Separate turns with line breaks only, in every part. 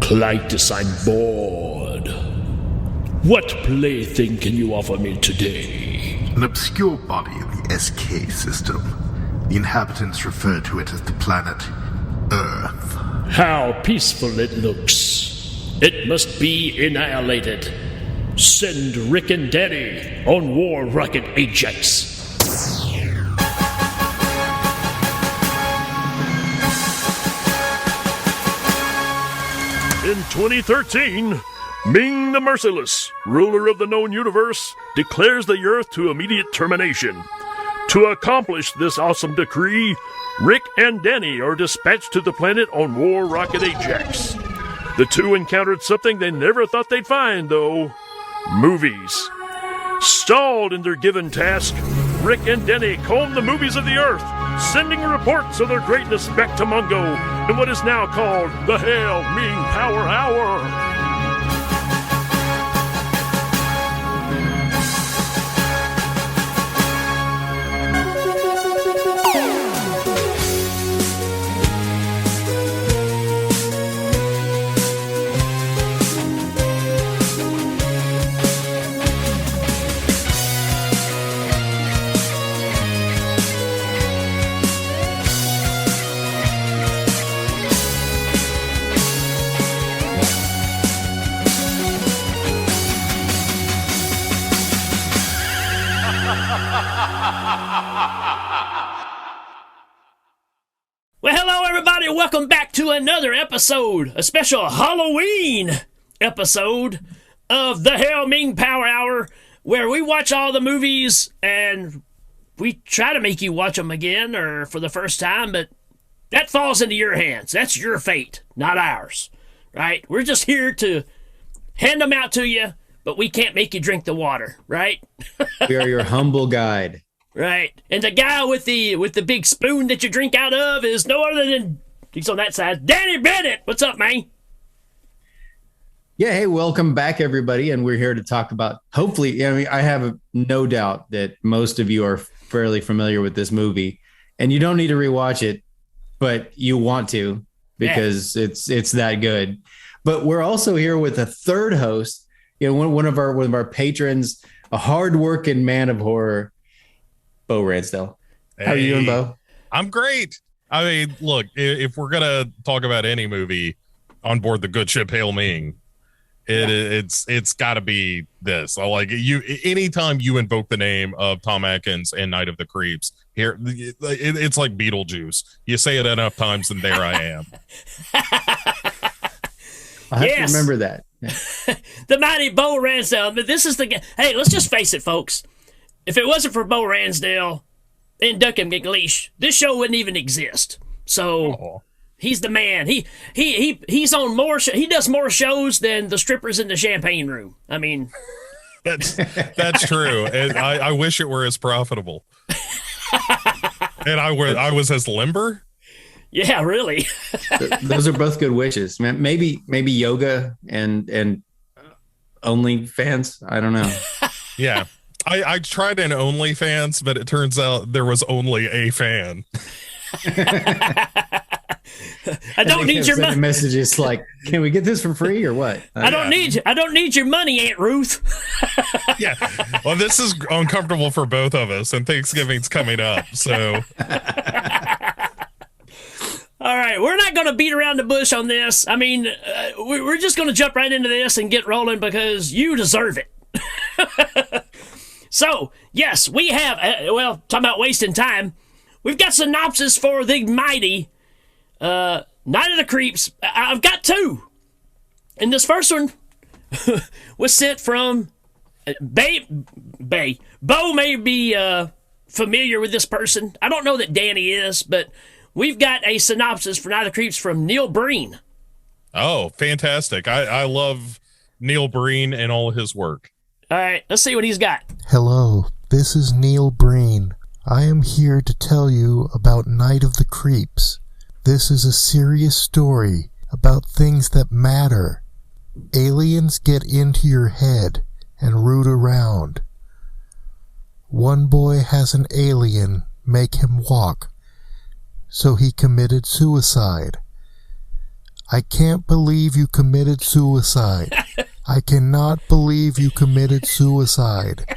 Clytus, I'm bored. What plaything can you offer me today?
An obscure body in the SK system. The inhabitants refer to it as the planet Earth.
How peaceful it looks. It must be annihilated. Send Rik and Danny on War Rocket Ajax. In 2013, Ming the Merciless, ruler of the known universe, declares the Earth to immediate termination. To accomplish this awesome decree, Rik and Danny are dispatched to the planet on War Rocket Ajax. The two encountered something they never thought they'd find, though. Movies. Stalled in their given task, Rik and Danny comb the movies of the Earth, sending reports of their greatness back to Mungo in what is now called the Hail Ming Power Hour. Well, hello everybody, welcome back to another episode, a special Halloween episode of the Hail Ming Power Hour, where we watch all the movies and we try to make you watch them again or for the first time, but that falls into your hands. That's your fate, not ours, right? We're just here to hand them out to you, but we can't make you drink the water, right?
We are your humble guide.
Right. And the guy with the big spoon that you drink out of is no other than, he's on that side, Danny Bennett. What's up, man?
Yeah, hey, welcome back, everybody. And we're here to talk about, hopefully, I mean, I have no doubt that most of you are fairly familiar with this movie. And you don't need to rewatch it, but you want to because it's that good. But we're also here with a third host, one of our patrons, a hardworking man of horror, Bo Ransdell. How are you doing, Bo?
I'm great. I mean, look, if we're gonna talk about any movie on board the good ship Hail Ming, it's got to be this. I like you. Anytime you invoke the name of Tom Atkins and Night of the Creeps, here it's like Beetlejuice. You say it enough times, and there I am.
I have to remember that.
The mighty Bo Ransdell. But this is the guy. Hey, let's just face it, folks. If it wasn't for Bo Ransdell and Duncan McLeish, this show wouldn't even exist. So he's the man. He's on more. He does more shows than the strippers in the champagne room. I mean,
that's true. And I wish it were as profitable. And I was as limber.
Yeah, really.
Those are both good wishes. Maybe yoga and OnlyFans. I don't know.
Yeah. I tried an OnlyFans, but it turns out there was only a fan.
I don't need your money.
Messages like, can we get this for free or what?
I don't need your money, Aunt Ruth.
Yeah. Well, this is uncomfortable for both of us, and Thanksgiving's coming up, so.
All right, we're not going to beat around the bush on this. I mean, we're just going to jump right into this and get rolling because you deserve it. So, yes, we have, talking about wasting time, we've got synopsis for the mighty Night of the Creeps. I've got two. And this first one was sent from Bay. Bo may be familiar with this person. I don't know that Danny is, but we've got a synopsis for Night of the Creeps from Neil Breen.
Oh, fantastic. I love Neil Breen and all of his work.
All right, let's see what he's got.
Hello, this is Neil Breen. I am here to tell you about Night of the Creeps. This is a serious story about things that matter. Aliens get into your head and root around. One boy has an alien make him walk, so he committed suicide. I can't believe you committed suicide. I cannot believe you committed suicide.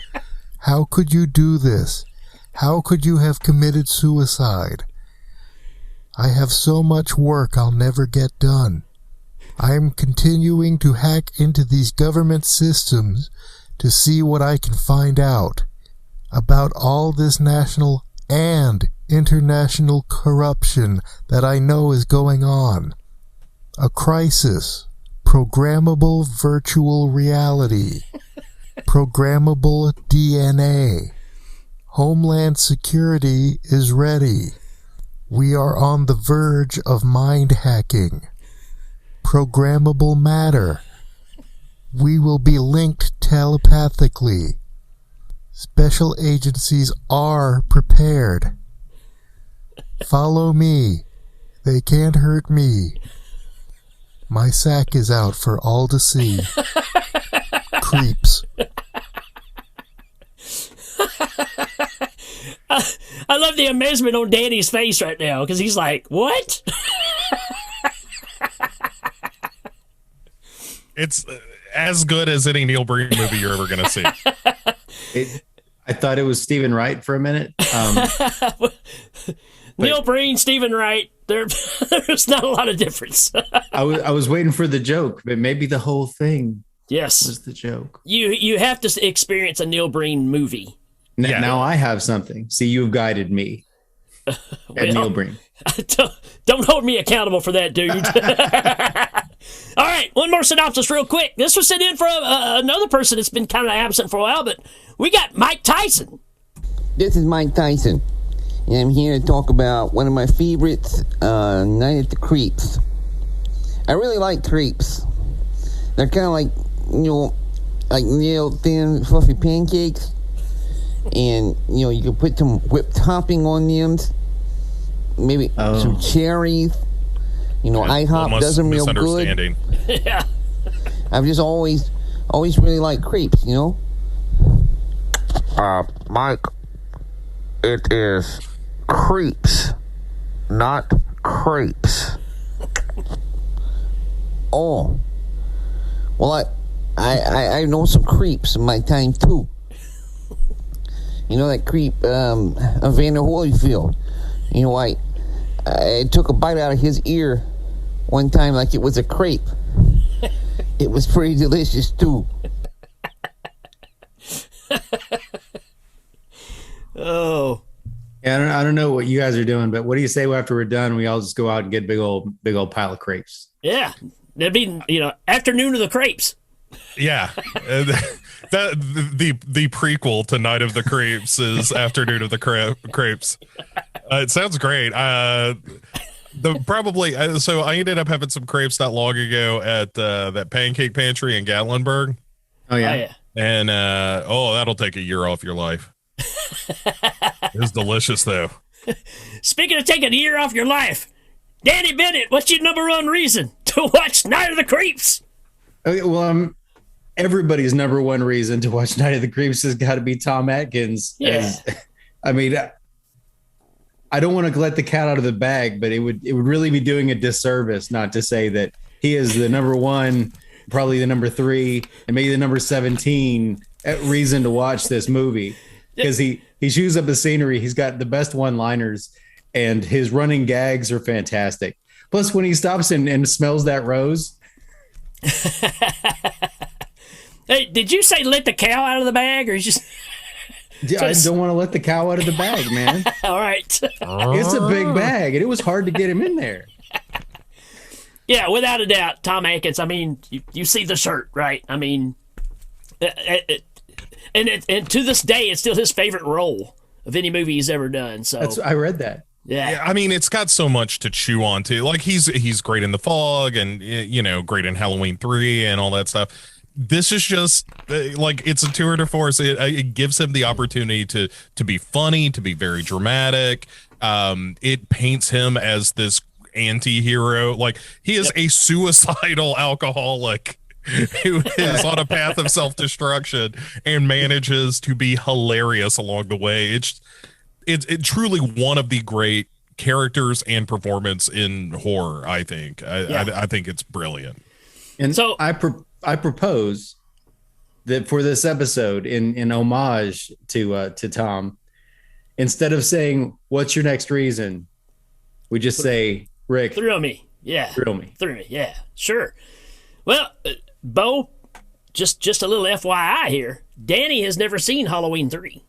How could you do this? How could you have committed suicide? I have so much work I'll never get done. I am continuing to hack into these government systems to see what I can find out about all this national and international corruption that I know is going on. A crisis, programmable virtual reality, programmable DNA. Homeland Security is ready. We are on the verge of mind hacking. Programmable matter. We will be linked telepathically. Special agencies are prepared. Follow me. They can't hurt me. My sack is out for all to see. Creeps.
I love the amazement on Danny's face right now because he's like, what?
It's as good as any Neil Breen movie you're ever going to see.
I thought it was Stephen Wright for a minute.
Neil Breen, Stephen Wright, there's not a lot of difference.
I was waiting for the joke, but maybe the whole thing
Yes.
was the joke.
You have to experience a Neil Breen movie.
Now I have something. See, you've guided me. At Neil Breen.
Don't hold me accountable for that, dude. All right, one more synopsis real quick. This was sent in from another person that's been kind of absent for a while, but we got Mike Tyson.
This is Mike Tyson, and I'm here to talk about one of my favorites, Night at the Creeps. I really like creeps. They're kind of like, like real thin, fluffy pancakes. And, you can put some whipped topping on them. Maybe some cherries. IHOP does them real good.
Yeah.
I've just always really liked crepes, Mike, it is crepes, not crepes. Oh. Well, I know some creeps in my time, too. That creep, Evander Holyfield. I took a bite out of his ear one time like it was a crepe. It was pretty delicious, too.
Oh.
Yeah, I don't know what you guys are doing, but what do you say after we're done, we all just go out and get a big old pile of crepes?
Yeah. That'd be, afternoon of the crepes.
Yeah. The prequel to Night of the Creeps is Afternoon of the Crepes. It sounds great. So I ended up having some crepes not long ago at that Pancake Pantry in Gatlinburg.
Oh yeah.
And that'll take a year off your life. It was delicious though.
Speaking of taking a year off your life, Danny Bennett, what's your number one reason to watch Night of the Creeps?
Okay, well, everybody's number one reason to watch Night of the Creeps has got to be Tom Atkins.
Yeah.
I don't want to let the cat out of the bag, but it would really be doing a disservice not to say that he is the number one, probably the number 3, and maybe the number 17 reason to watch this movie, because he chews up the scenery. He's got the best one-liners, and his running gags are fantastic. Plus, when he stops and smells that rose.
Hey, did you say let the cow out of the bag, or just?
I don't want to let the cow out of the bag, man.
All right.
It's a big bag, and it was hard to get him in there.
Yeah, without a doubt, Tom Atkins. You see the shirt, right? And to this day, it's still his favorite role of any movie he's ever done. So
I read that.
Yeah.
It's got so much to chew on too. Like he's great in The Fog, and great in Halloween 3 and all that stuff. This is just it's a tour de force. It gives him the opportunity to be funny, to be very dramatic. It paints him as this anti-hero. Like, he is a suicidal alcoholic who is on a path of self-destruction and manages to be hilarious along the way. It's truly one of the great characters and performance in horror. I think. I think it's brilliant.
And so I propose that for this episode, in homage to Tom, instead of saying "What's your next reason," we just say, "Rick,
thrill me." Yeah,
thrill me.
Yeah, sure. Well, Bo, just a little FYI here. Danny has never seen Halloween 3.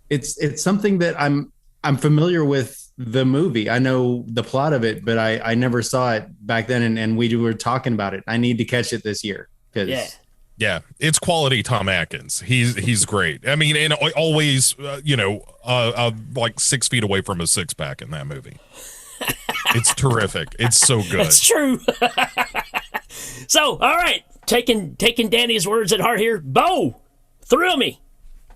It's something that I'm familiar with the movie. I know the plot of it, but I never saw it back then, and we were talking about it. I need to catch it this year.
Yeah, it's quality Tom Atkins. He's great. I mean, and always, like 6 feet away from a six pack in that movie. It's terrific. It's so good.
That's true. So, all right, taking Danny's words at heart here, Bo, thrill me.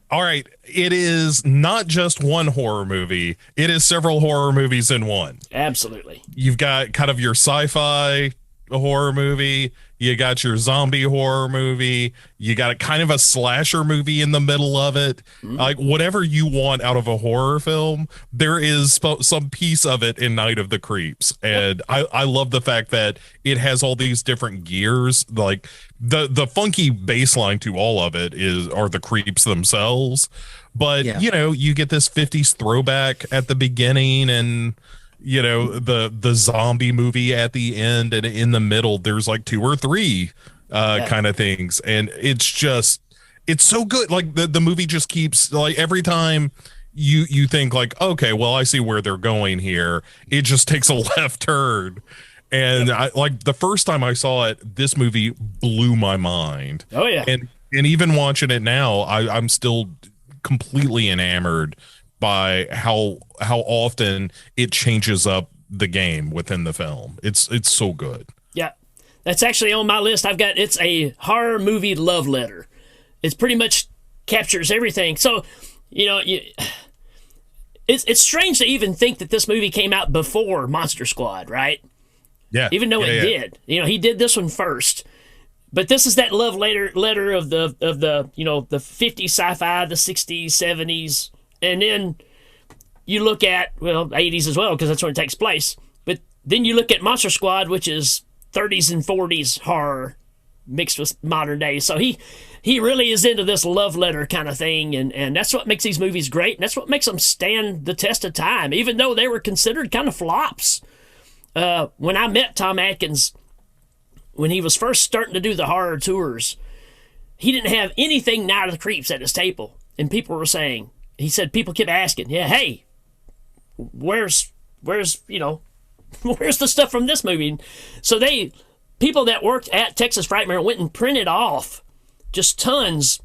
All right, it is not just one horror movie. It is several horror movies in one.
Absolutely.
You've got kind of your sci-fi horror movie. You got your zombie horror movie. You got kind of a slasher movie in the middle of it. Like whatever you want out of a horror film, there is some piece of it in Night of the Creeps. And I love the fact that it has all these different gears. Like the funky baseline to all of it are the creeps themselves. But, you get this 50s throwback at the beginning and the zombie movie at the end, and in the middle there's like 2 or 3 kind of things, and it's so good. Like the movie just keeps, like, every time you think like, okay, well, I see where they're going here, it just takes a left turn. And I, like, the first time I saw it, this movie blew my mind.
Oh yeah.
And even watching it now, I'm still completely enamored by how often it changes up the game within the film. It's so good. Yeah.
That's actually on my list. It's a horror movie love letter. It pretty much captures everything. So, it's strange to even think that this movie came out before Monster Squad, right?
Yeah.
Even though it did. He did this one first. But this is that love letter of the the 50s sci-fi, the 60s, 70s. And then you look at, 80s as well, because that's when it takes place. But then you look at Monster Squad, which is 30s and 40s horror mixed with modern day. So he really is into this love letter kind of thing. And that's what makes these movies great. And that's what makes them stand the test of time, even though they were considered kind of flops. When I met Tom Atkins, when he was first starting to do the horror tours, he didn't have anything Night of the Creeps at his table. And people were saying, he said people kept asking, hey, where's the stuff from this movie? So people that worked at Texas Frightmare went and printed off just tons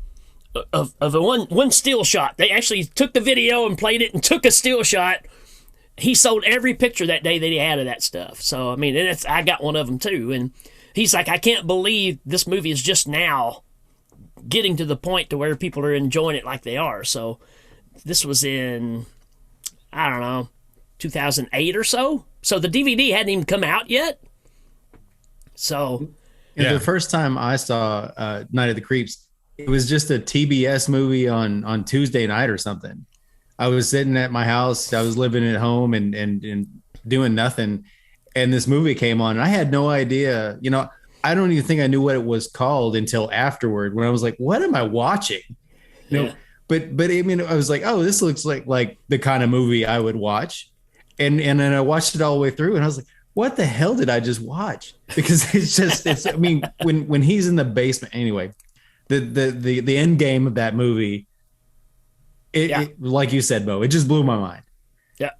of a one still shot. They actually took the video and played it and took a still shot. He sold every picture that day that he had of that stuff. So, I mean, I got one of them too. And he's like, I can't believe this movie is just now getting to the point to where people are enjoying it like they are. So this was in, I don't know, 2008 or so. So the DVD hadn't even come out yet. So
the first time I saw Night of the Creeps, it was just a TBS movie on Tuesday night or something. I was sitting at my house. I was living at home and doing nothing. And this movie came on and I had no idea, I don't even think I knew what it was called until afterward, when I was like, what am I watching? But I mean, I was like, oh, this looks like the kind of movie I would watch. And then I watched it all the way through and I was like, what the hell did I just watch? Because I mean, when he's in the basement, anyway, the end game of that movie, it, like you said, Bo, it just blew my mind.
Yeah.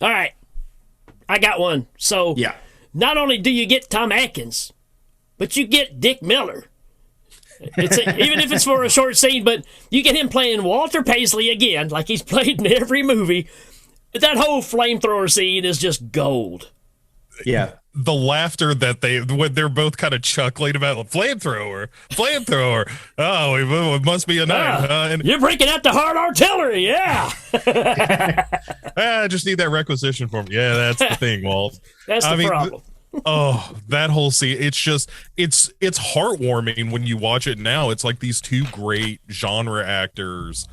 All right. I got one. So not only do you get Tom Atkins, but you get Dick Miller. Even if it's for a short scene, but you get him playing Walter Paisley again, like he's played in every movie. That whole flamethrower scene is just gold.
Yeah.
The laughter that when they're both kind of chuckling about flamethrower. Oh, it must be a knife.
You're breaking out the hard artillery. Yeah.
I just need that requisition form. Yeah, that's the thing, Walt.
That's the problem.
That whole scene, it's heartwarming when you watch it now. It's like these two great genre actors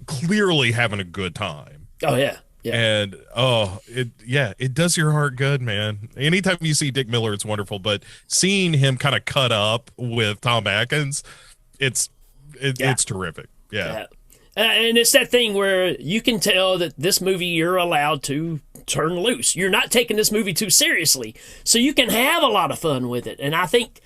clearly having a good time.
Oh yeah.
And it does your heart good, man. Anytime you see Dick Miller, it's wonderful. But seeing him kind of cut up with Tom Atkins, it's terrific. Yeah.
And it's that thing where you can tell that this movie you're allowed to turn loose. You're not taking this movie too seriously, so you can have a lot of fun with it. And I think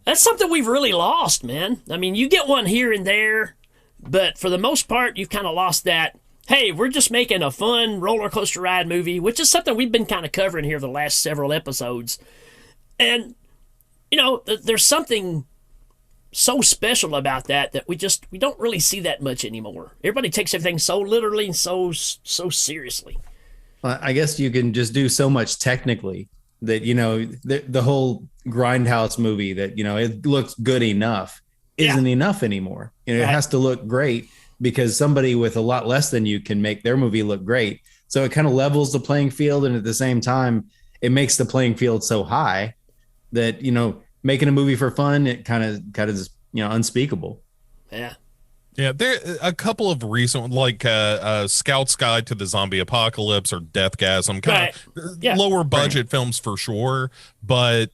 that's something we've really lost, man. I mean, you get one here and there, but for the most part, you've kind of lost that. Hey, we're just making a fun roller coaster ride movie, which is something we've been kind of covering here the last several episodes. And, there's something so special about that we don't really see that much anymore. Everybody takes everything so literally and so seriously.
Well, I guess you can just do so much technically that, the whole Grindhouse movie that, it looks good enough isn't enough anymore. It has to look great because somebody with a lot less than you can make their movie look great. So it kind of levels the playing field. And at the same time, it makes the playing field so high that, making a movie for fun, it kind of is, unspeakable.
Yeah.
Yeah, there a couple of recent, like Scout's Guide to the Zombie Apocalypse or Deathgasm, kind of lower budget films for sure. But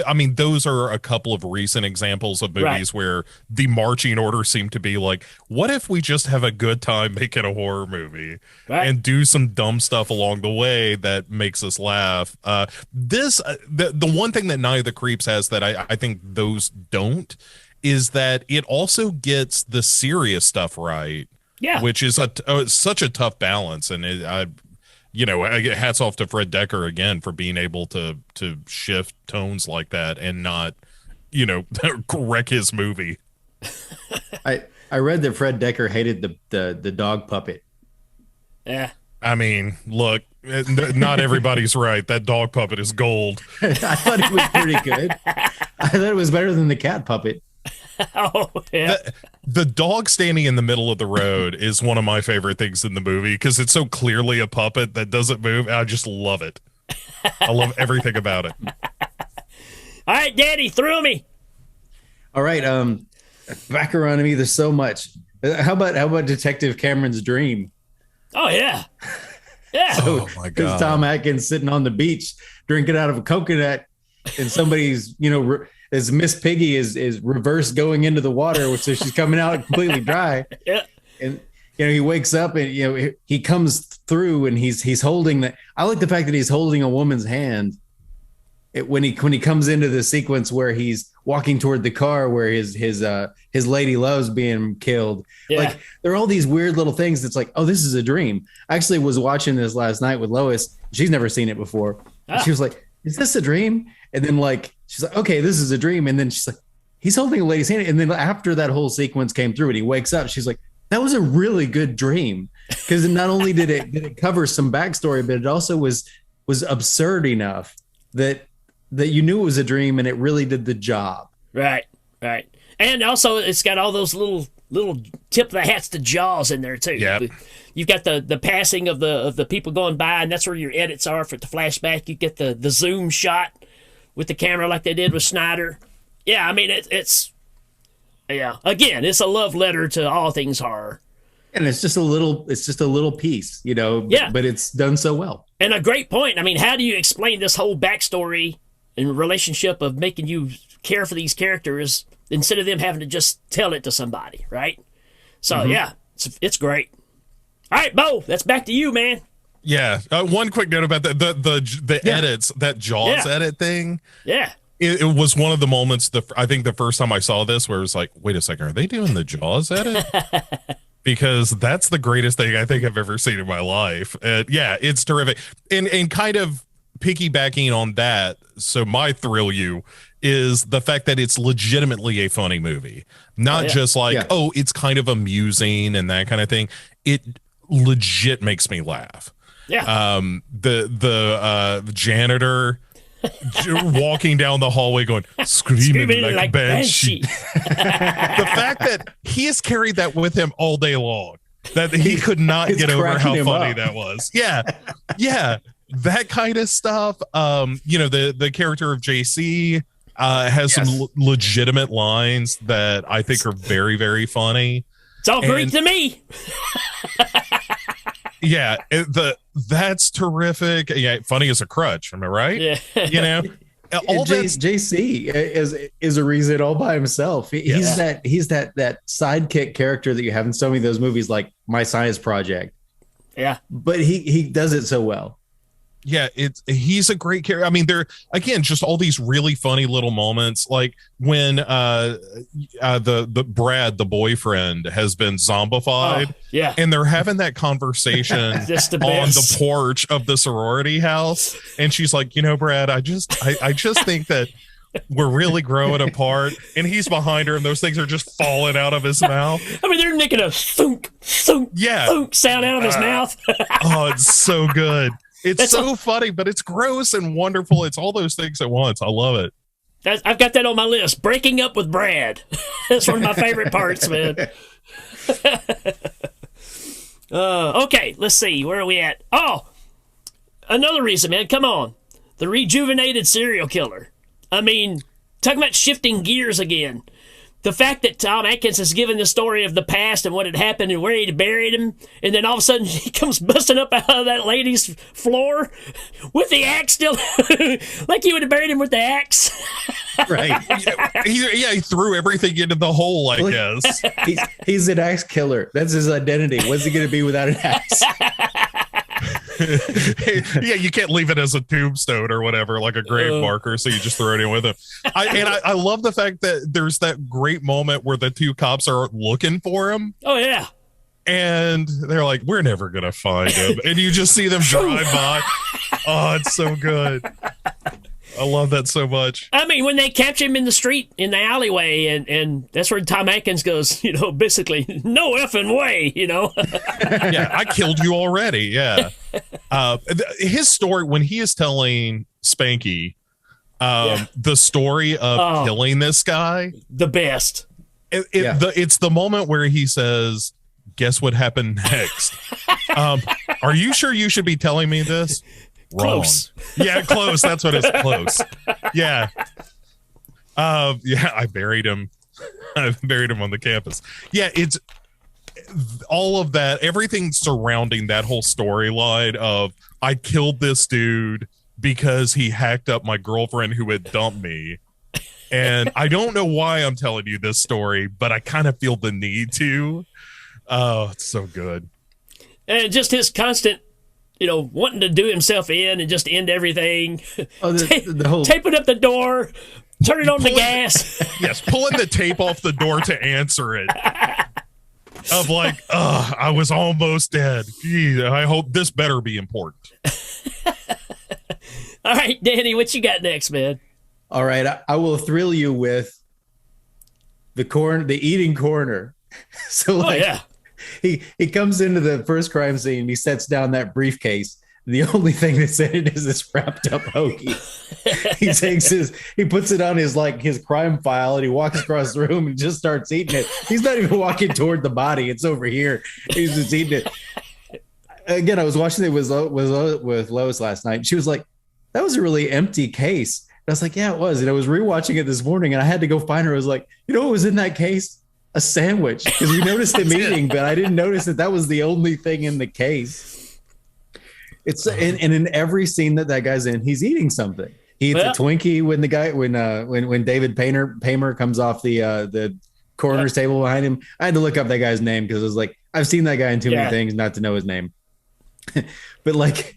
I mean, those are a couple of recent examples of movies where the marching order seemed to be like, what if we just have a good time making a horror movie and do some dumb stuff along the way that makes us laugh? The one thing that Night of the Creeps has that I think those don't is that it also gets the serious stuff right. Yeah. Which is such a tough balance. And hats off to Fred Dekker again for being able to shift tones like that and not, wreck his movie.
I read that Fred Dekker hated the dog puppet.
Yeah.
I mean, look, not everybody's right. That dog puppet is gold.
I thought it was pretty good. I thought it was better than the cat puppet.
Oh, yeah.
The dog standing in the middle of the road is one of my favorite things in the movie because it's so clearly a puppet that doesn't move. I just love it. I love everything about it.
All right, Daddy, through me.
All right, back around to me. There's so much. How about Detective Cameron's Dream?
Oh yeah, yeah.
So,
oh my God.
Tom Atkins sitting on the beach drinking out of a coconut, and somebody's as Miss Piggy is reverse going into the water, so she's coming out completely dry.
Yeah.
And he wakes up and he comes through and he's holding that. I like the fact that he's holding a woman's hand. When he comes into the sequence where he's walking toward the car where his lady love's being killed. Yeah. Like there are all these weird little things that's like, oh, this is a dream. I actually was watching this last night with Lois. She's never seen it before. Oh. She was like, is this a dream? And then she's like, okay, this is a dream. And then she's like, he's holding a lady's hand. And then after that whole sequence came through and he wakes up, she's like, that was a really good dream. Because not only did it cover some backstory, but it also was absurd enough that you knew it was a dream and it really did the job.
Right. And also it's got all those little tip of the hats to Jaws in there too.
Yeah.
You've got the passing of the people going by, and that's where your edits are for the flashback. You get the zoom shot with the camera like they did with Snyder. Yeah, I mean it's again, it's a love letter to all things horror.
And it's just a little piece, but it's done so well.
And a great point. I mean, how do you explain this whole backstory and relationship of making you care for these characters instead of them having to just tell it to somebody, right? So yeah, it's great. All right, Bo, that's back to you, man.
Yeah. One quick note about the edits, that Jaws edit thing.
Yeah.
It was one of the moments, I think the first time I saw this where it was like, wait a second, are they doing the Jaws edit? Because that's the greatest thing I think I've ever seen in my life. Yeah, it's terrific. And kind of piggybacking on that, so my thrill you is the fact that it's legitimately a funny movie. Not just like, oh, it's kind of amusing and that kind of thing. It legit makes me laugh.
Yeah.
The janitor walking down the hallway going screaming like banshee. The fact that he has carried that with him all day long, that he could not get over how funny that was. Yeah. That kind of stuff. The character of JC has some legitimate lines that I think are very, very funny.
It's all Greek to me.
Yeah, the That's terrific. Yeah, funny as a crutch. Am I right?
Yeah.
You know, all
JC is a reason all by himself. He's that sidekick character that you have in so many of those movies, like My Science Project.
Yeah,
but he does it so well.
Yeah, he's a great character. I mean, there again, just all these really funny little moments, like when the Brad, the boyfriend, has been zombified.
Yeah,
and they're having that conversation on the porch of the sorority house, and she's like, Brad, I just think that we're really growing apart, and he's behind her, and those things are just falling out of his mouth.
I mean, they're making a thunk, thunk, thunk sound out of his mouth.
Oh, it's so good. It's so funny, but it's gross and wonderful. It's all those things at once. I love it.
I've got that on my list. Breaking up with Brad. That's one of my favorite parts, man. Okay, let's see. Where are we at? Oh, another reason, man. Come on. The rejuvenated serial killer. I mean, talking about shifting gears again. The fact that Tom Atkins has given the story of the past and what had happened and where he'd buried him, and then all of a sudden he comes busting up out of that lady's floor with the axe still, like he would have buried him with the axe.
Right.
He threw everything into the hole, I guess.
He's an axe killer. That's his identity. What's he going to be without an axe?
Yeah, you can't leave it as a tombstone or whatever, like a grave marker, so you just throw it in with him. I love the fact that there's that great moment where the two cops are looking for him.
Oh, yeah.
And they're like, we're never going to find him. And you just see them drive by. Oh, it's so good. I love that so much.
I mean, when they catch him in the street, in the alleyway, and that's where Tom Atkins goes, basically, no effing way,
Yeah, I killed you already. Yeah. His story, when he is telling Spanky the story of killing this guy.
The best.
It's the moment where he says, guess what happened next? Are you sure you should be telling me this? Wrong.
Close.
Yeah, close. That's what it's close. Yeah. I buried him. I buried him on the campus. Yeah, it's all of that, everything surrounding that whole storyline of I killed this dude because he hacked up my girlfriend who had dumped me. And I don't know why I'm telling you this story, but I kind of feel the need to. Oh, it's so good.
And just his constant wanting to do himself in and just end everything. Oh, the whole taping up the door, turning on the gas.
Yes, pulling the tape off the door to answer it. Of like, I was almost dead. Gee, I hope this better be important.
All right, Danny, what you got next, man?
All right, I will thrill you with the eating corner. So he comes into the first crime scene. He sets down that briefcase. The only thing that's in it is this wrapped up hoagie. He puts it on his crime file, and he walks across the room and just starts eating it. He's not even walking toward the body. It's over here. He's just eating it. Again, I was watching it with Lois last night. She was like, that was a really empty case. And I was like, yeah, it was. And I was rewatching it this morning, and I had to go find her. I was like, what was in that case? A sandwich, because we noticed him eating, but I didn't notice that was the only thing in the case. It's and in every scene that guy's in, he's eating something. He eats a Twinkie when David Paymer comes off the coroner's table behind him. I had to look up that guy's name because I was like, I've seen that guy in too many things not to know his name. But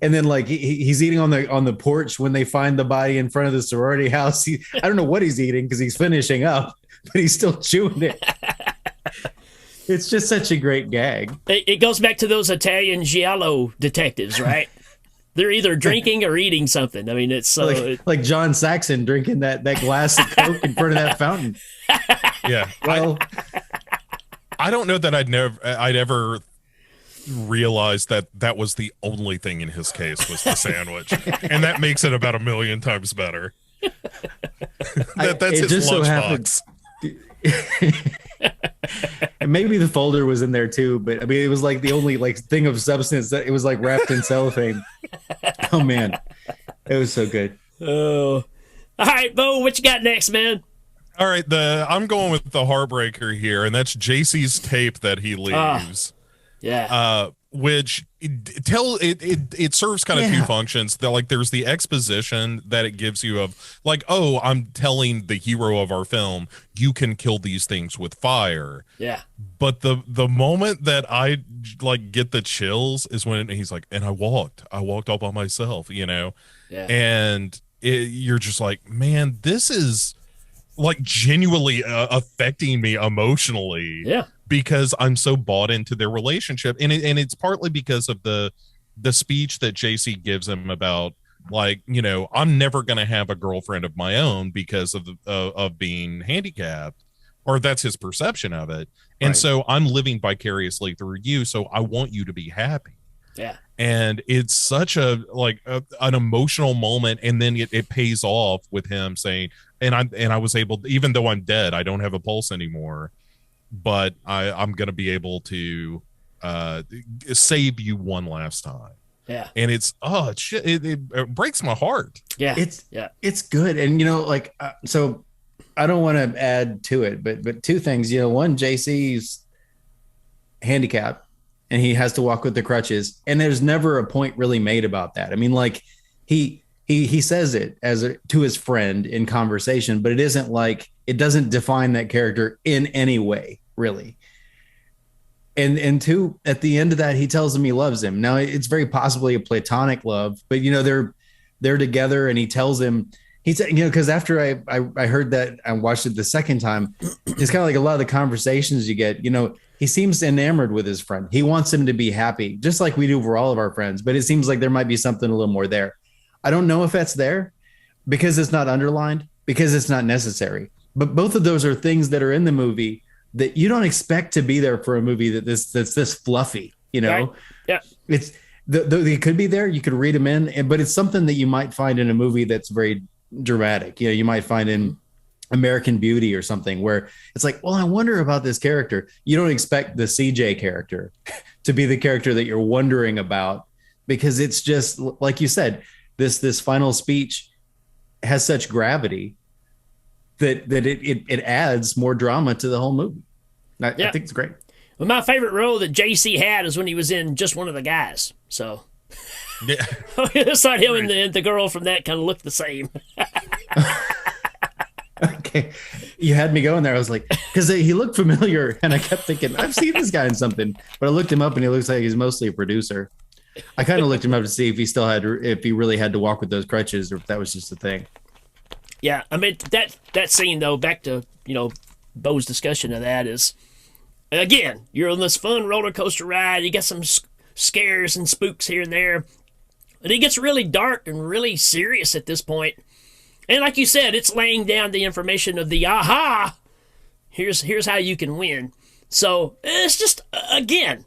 and then he's eating on the porch when they find the body in front of the sorority house. I don't know what he's eating because he's finishing up, but he's still chewing it. It's just such a great gag.
It goes back to those Italian giallo detectives, right? They're either drinking or eating something. I mean, it's so
like John Saxon drinking that glass of Coke in front of that fountain.
Yeah.
Well,
I don't know that I'd ever realized that was the only thing in his case was the sandwich, and that makes it about 1,000,000 times better. That's his lunchbox.
And maybe the folder was in there too, but I mean, it was like the only thing of substance that it was wrapped in cellophane. Oh man, it was so good.
Oh, all right, Bo, what you got next, man?
All right, I'm going with the heartbreaker here, and that's JC's tape that he leaves.
Yeah.
which it serves kind of two functions. That like there's the exposition that it gives you of like, oh, I'm telling the hero of our film, you can kill these things with fire.
Yeah.
But the moment that I like get the chills is when he's like, and I walked all by myself, you know.
Yeah.
And you're just like, man, this is like genuinely affecting me emotionally.
Yeah.
Because I'm so bought into their relationship, and it's partly because of the speech that JC gives him about, like, you know, I'm never going to have a girlfriend of my own because of being handicapped, or that's his perception of it, and
Right.
so I'm living vicariously through you, so I want you to be happy.
Yeah.
And it's such an emotional moment, and then it pays off with him saying, and I was able, even though I'm dead, I don't have a pulse anymore, but I'm going to be able to save you one last time.
Yeah.
And it's, it breaks my heart.
Yeah.
It's good. And, you know, like, so I don't want to add to it, but two things, you know, one, JC's handicapped and he has to walk with the crutches, and there's never a point really made about that. I mean, like he says it to his friend in conversation, but it isn't like, it doesn't define that character in any way, really. And two, at the end of that, he tells him he loves him. Now, it's very possibly a platonic love, but you know, they're together, and he tells him, he said, you know, because after I heard that, I watched it the second time, it's kind of like a lot of the conversations you get, you know, he seems enamored with his friend. He wants him to be happy, just like we do for all of our friends, but it seems like there might be something a little more there. I don't know if that's there because it's not underlined, because it's not necessary. But both of those are things that are in the movie that you don't expect to be there for a movie that's this fluffy, you know.
Right. Yeah.
It's they could be there. You could read them in, but it's something that you might find in a movie that's very dramatic. You know, you might find in American Beauty or something where it's like, well, I wonder about this character. You don't expect the CJ character to be the character that you're wondering about, because it's just like you said, this final speech has such gravity that it adds more drama to the whole movie. I think it's great.
Well, my favorite role that JC had is when he was in Just One of the Guys. So
Yeah.
I thought him and the girl from that kind of looked the same.
Okay, you had me going there. I was like, because he looked familiar, and I kept thinking, I've seen this guy in something. But I looked him up, and he looks like he's mostly a producer. I kind of looked him up to see if he really had to walk with those crutches, or if that was just a thing.
Yeah, I mean that scene though. Back to Bo's discussion of that is, again, you're on this fun roller coaster ride. You got some scares and spooks here and there, and it gets really dark and really serious at this point. And like you said, it's laying down the information of the aha. Here's how you can win. So it's just, again,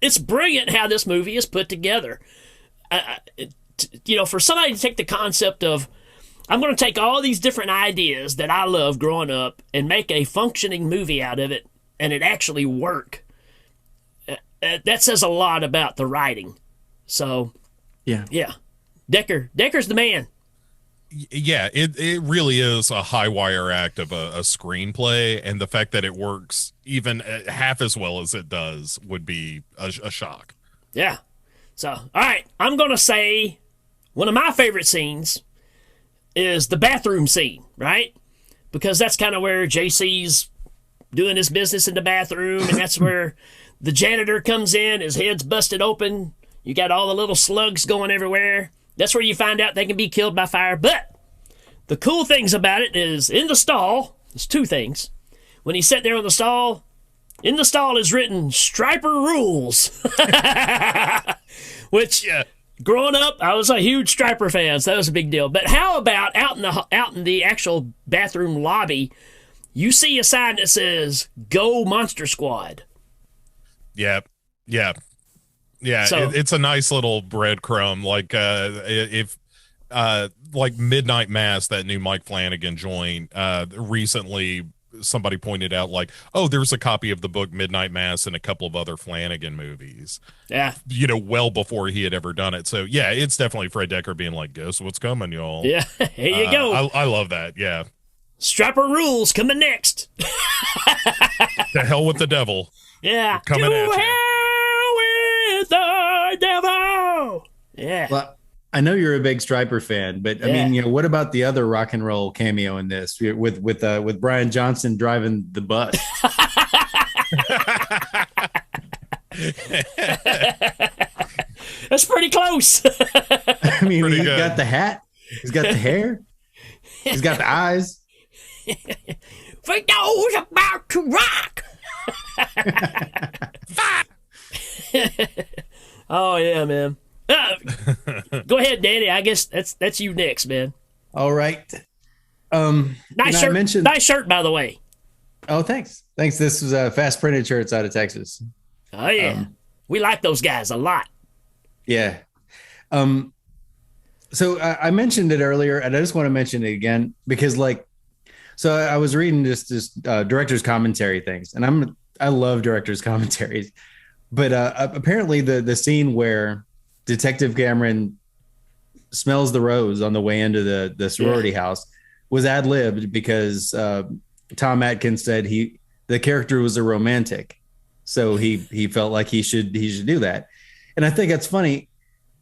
it's brilliant how this movie is put together. For somebody to take the concept of, I'm going to take all these different ideas that I love growing up and make a functioning movie out of it, and it actually work. That says a lot about the writing. So, yeah. Decker's the man.
Yeah, it really is a high wire act of a screenplay, and the fact that it works even half as well as it does would be a shock.
Yeah. So, all right, I'm going to say one of my favorite scenes is the bathroom scene, right? Because that's kind of where JC's doing his business in the bathroom, and that's where the janitor comes in, his head's busted open, you got all the little slugs going everywhere. That's where you find out they can be killed by fire. But the cool things about it is in the stall, there's two things. When he's sitting there in the stall is written Striper Rules. Which, growing up, I was a huge Striper fan, so that was a big deal. But how about out in the actual bathroom lobby, you see a sign that says Go Monster Squad.
Yeah. So, it's a nice little breadcrumb. Like if like Midnight Mass, that new Mike Flanagan joint, recently somebody pointed out, like, oh, there's a copy of the book Midnight Mass and a couple of other Flanagan movies.
Yeah.
Well before he had ever done it. So yeah, it's definitely Fred Dekker being like, guess what's coming, y'all.
Yeah, here you go.
I love that. Yeah.
Striper Rules coming next.
To hell with the devil.
Yeah.
Coming at you.
Hell with Yeah.
Well, I know you're a big Striper fan, but I mean, what about the other rock and roll cameo in this with Brian Johnson driving the bus?
That's pretty close.
I mean,
Pretty
he's
good.
got the hat, he's got the hair, he's got the eyes.
For those about to rock. Oh yeah, man. Go ahead, Danny. I guess that's you next, man.
All right.
Nice shirt. Nice shirt, by the way.
Oh, thanks. This is fast printed shirts out of Texas.
Oh yeah, we like those guys a lot.
Yeah. So I mentioned it earlier, and I just want to mention it again because, so I was reading just director's commentary things, and I love director's commentaries, but apparently the scene where Detective Cameron smells the rose on the way into the sorority house was ad-libbed because Tom Atkins said the character was a romantic, so he felt like he should do that. And I think that's funny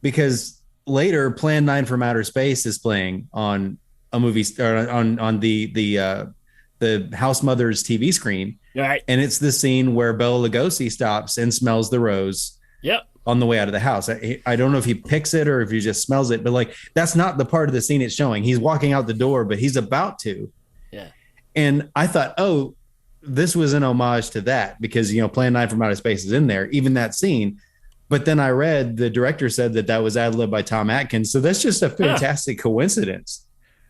because later Plan 9 from Outer Space is playing on a movie or on the house mother's TV screen.
Right.
And it's the scene where Bela Lugosi stops and smells the rose.
Yep.
On the way out of the house. I don't know if he picks it or if he just smells it, but that's not the part of the scene it's showing. He's walking out the door, but he's about to.
Yeah.
And I thought, oh, this was an homage to that because, Plan 9 from Outer Space is in there, even that scene. But then I read the director said that was ad-libbed by Tom Atkins. So that's just a fantastic coincidence.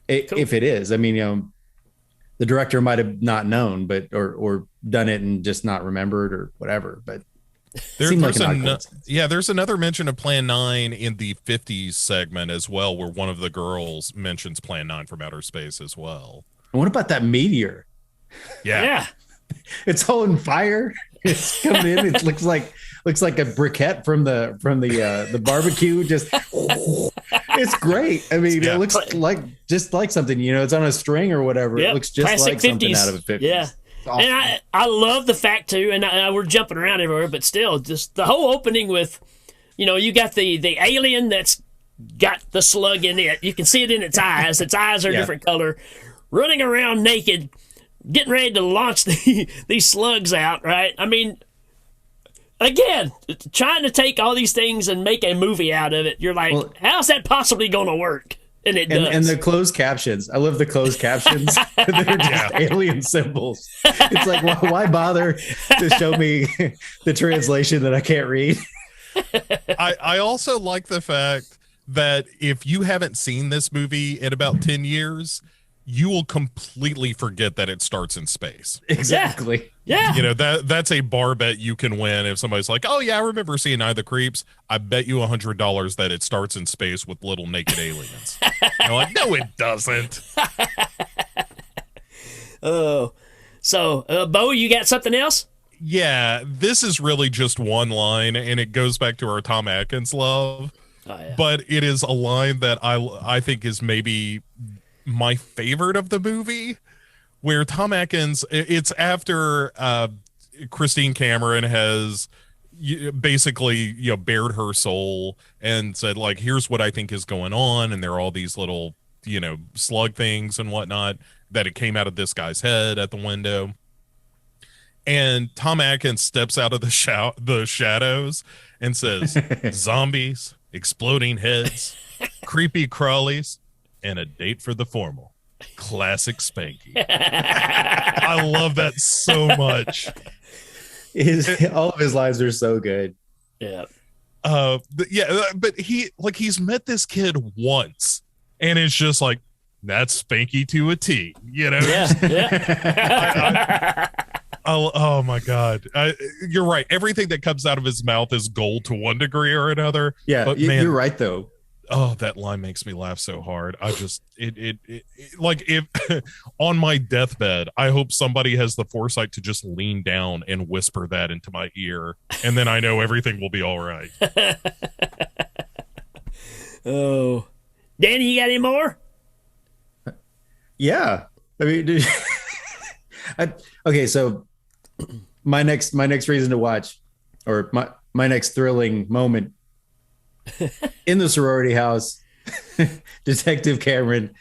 Cool.
If it is. I mean, the director might have not known, but or done it and just not remembered or whatever. But
there's another mention of Plan 9 in the 50s segment as well, where one of the girls mentions Plan 9 from Outer Space as well.
And what about that meteor?
Yeah.
It's all in fire. It's coming in. It looks like a briquette from the barbecue. Just it's great. I mean, it looks like something. It's on a string or whatever.
Yep.
It looks just
Classic
like something
50s.
out of a 50s.
Yeah.
Awesome.
And I love the fact too, and we're jumping around everywhere, but still, just the whole opening with, you got the alien that's got the slug in it. You can see it in its eyes. Its eyes are a different color, running around naked, getting ready to launch these slugs out. Right? I mean, again, trying to take all these things and make a movie out of it. You're like, how's that possibly going to work? And it does.
And the closed captions. I love the closed captions. They're just alien symbols. It's like, why bother to show me the translation that I can't read?
I also like the fact that if you haven't seen this movie in about 10 years, you will completely forget that it starts in space.
Exactly.
Yeah.
That's a bar bet you can win if somebody's like, oh yeah, I remember seeing Night of the Creeps. I bet you $100 that it starts in space with little naked aliens. You're like, no, it doesn't.
Oh, so Bo, you got something else?
Yeah, this is really just one line, and it goes back to our Tom Atkins love.
Oh, yeah.
But it is a line that I think is maybe my favorite of the movie, where Tom Atkins, it's after Christine Cameron has basically bared her soul and said, like, here's what I think is going on, and there are all these little slug things and whatnot that it came out of this guy's head at the window. And Tom Atkins steps out of the shadows and says, zombies, exploding heads, creepy crawlies, and a date for the formal. Classic Spanky. I love that so much.
All of his lines are so good.
Yeah.
But he's met this kid once, and it's just like, that's Spanky to a T,
Yeah.
Oh my God. You're right. Everything that comes out of his mouth is gold to one degree or another.
Yeah,
but man,
you're right though.
Oh, that line makes me laugh so hard. I just, it like, if on my deathbed, I hope somebody has the foresight to just lean down and whisper that into my ear, and then I know everything will be all right.
Oh, Danny, you got any more?
Yeah, I mean, okay, so my next reason to watch, or my next thrilling moment, in the sorority house, Detective Cameron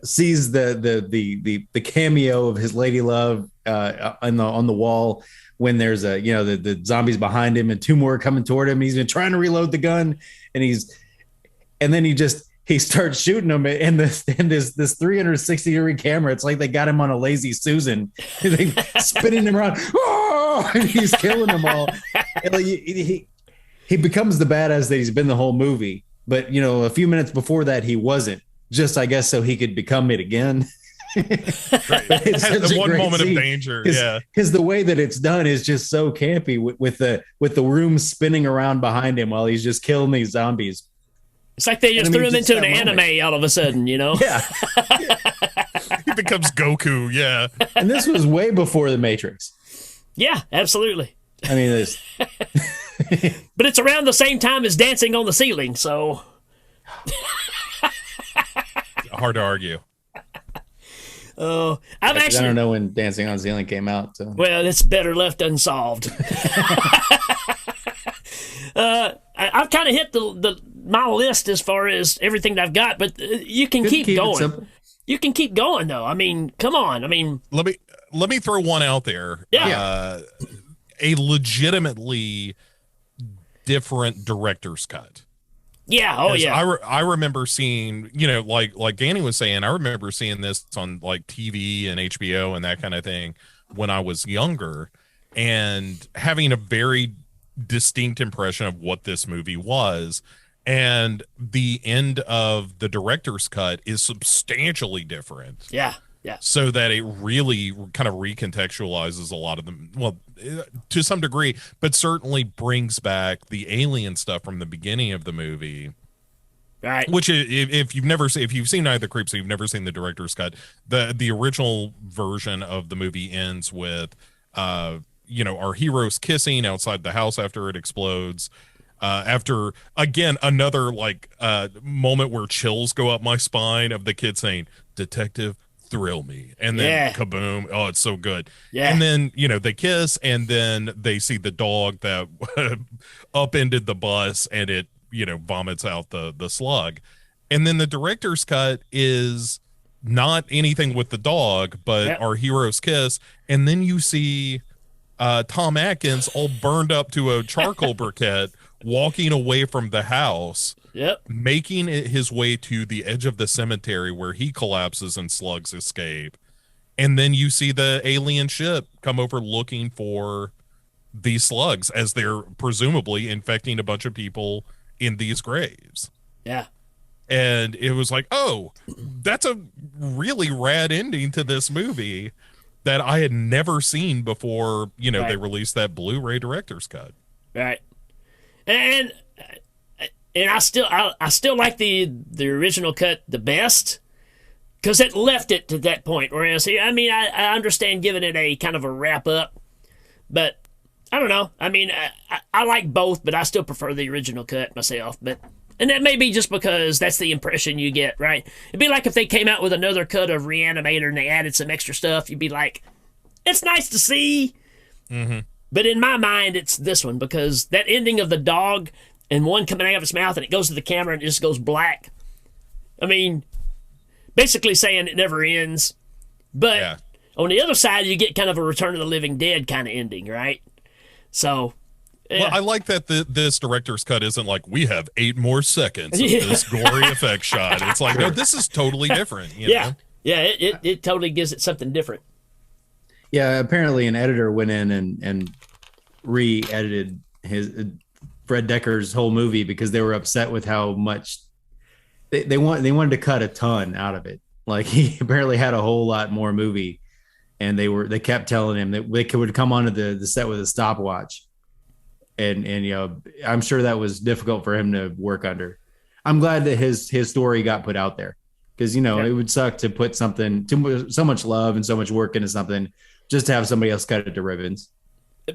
sees the cameo of his lady love on the wall when there's the zombies behind him and two more coming toward him. He's been trying to reload the gun, and then he starts shooting them, and this 360-degree camera. It's like they got him on a lazy Susan, spinning him around, and he's killing them all. And he becomes the badass that he's been the whole movie. But a few minutes before that, he wasn't. Just I guess so he could become it again.
It's one moment scene. Of danger,
because the way that it's done is just so campy with the room spinning around behind him while he's just killing these zombies.
It's like they just threw him into an anime all of a sudden,
Yeah.
He becomes Goku, yeah.
And this was way before The Matrix.
Yeah, absolutely.
I mean,
but it's around the same time as Dancing on the Ceiling, so
hard to argue.
Oh,
I don't know when Dancing on the Ceiling came out. So.
Well, it's better left unsolved. I've kind of hit my list as far as everything that I've got, but you can keep going. You can keep going, though. I mean, come on. I mean,
let me throw one out there.
Yeah.
A legitimately different director's cut.
Yeah. Oh, yeah.
I remember seeing, like Danny was saying, I remember seeing this on like TV and HBO and that kind of thing when I was younger, and having a very distinct impression of what this movie was. And the end of the director's cut is substantially different.
Yeah. Yeah.
So that it really kind of recontextualizes a lot of them. Well, to some degree, but certainly brings back the alien stuff from the beginning of the movie.
Right.
Which, if you've seen Night of the Creeps, you've never seen the director's cut. The original version of the movie ends with, our heroes kissing outside the house after it explodes. After again another moment where chills go up my spine of the kid saying, "Detective, thrill me," and then kaboom. Oh, it's so good.
Yeah.
And then they kiss, and then they see the dog that upended the bus, and it vomits out the slug. And then the director's cut is not anything with the dog, but our heroes kiss, and then you see Tom Atkins all burned up to a charcoal briquette walking away from the house.
Yep.
Making his way to the edge of the cemetery where he collapses and slugs escape. And then you see the alien ship come over looking for these slugs as they're presumably infecting a bunch of people in these graves.
Yeah.
And it was like, oh, that's a really rad ending to this movie that I had never seen before, they released that Blu-ray director's cut.
Right. And I still like the original cut the best, because it left it to that point. Whereas, I understand giving it a kind of a wrap up, but I don't know. I mean, I like both, but I still prefer the original cut myself. And that may be just because that's the impression you get, right? It'd be like if they came out with another cut of Reanimator and they added some extra stuff. You'd be like, it's nice to see.
Mm-hmm.
But in my mind, it's this one, because that ending of the dog and one coming out of its mouth and it goes to the camera and it just goes black. I mean, basically saying it never ends. But on the other side, you get kind of a Return of the Living Dead kind of ending, right? So,
well, I like that this director's cut isn't like, we have 8 more seconds of this gory effect shot. It's like, no, this is totally different. You know?
Yeah, it totally gives it something different.
Yeah, apparently an editor went in and re-edited Fred Decker's whole movie because they were upset with how much they wanted to cut a ton out of it. Like, he apparently had a whole lot more movie, and they kept telling him that they would come onto the set with a stopwatch, and I'm sure that was difficult for him to work under. I'm glad that his story got put out there, because it would suck to put so much love and so much work into something just to have somebody else cut it to ribbons.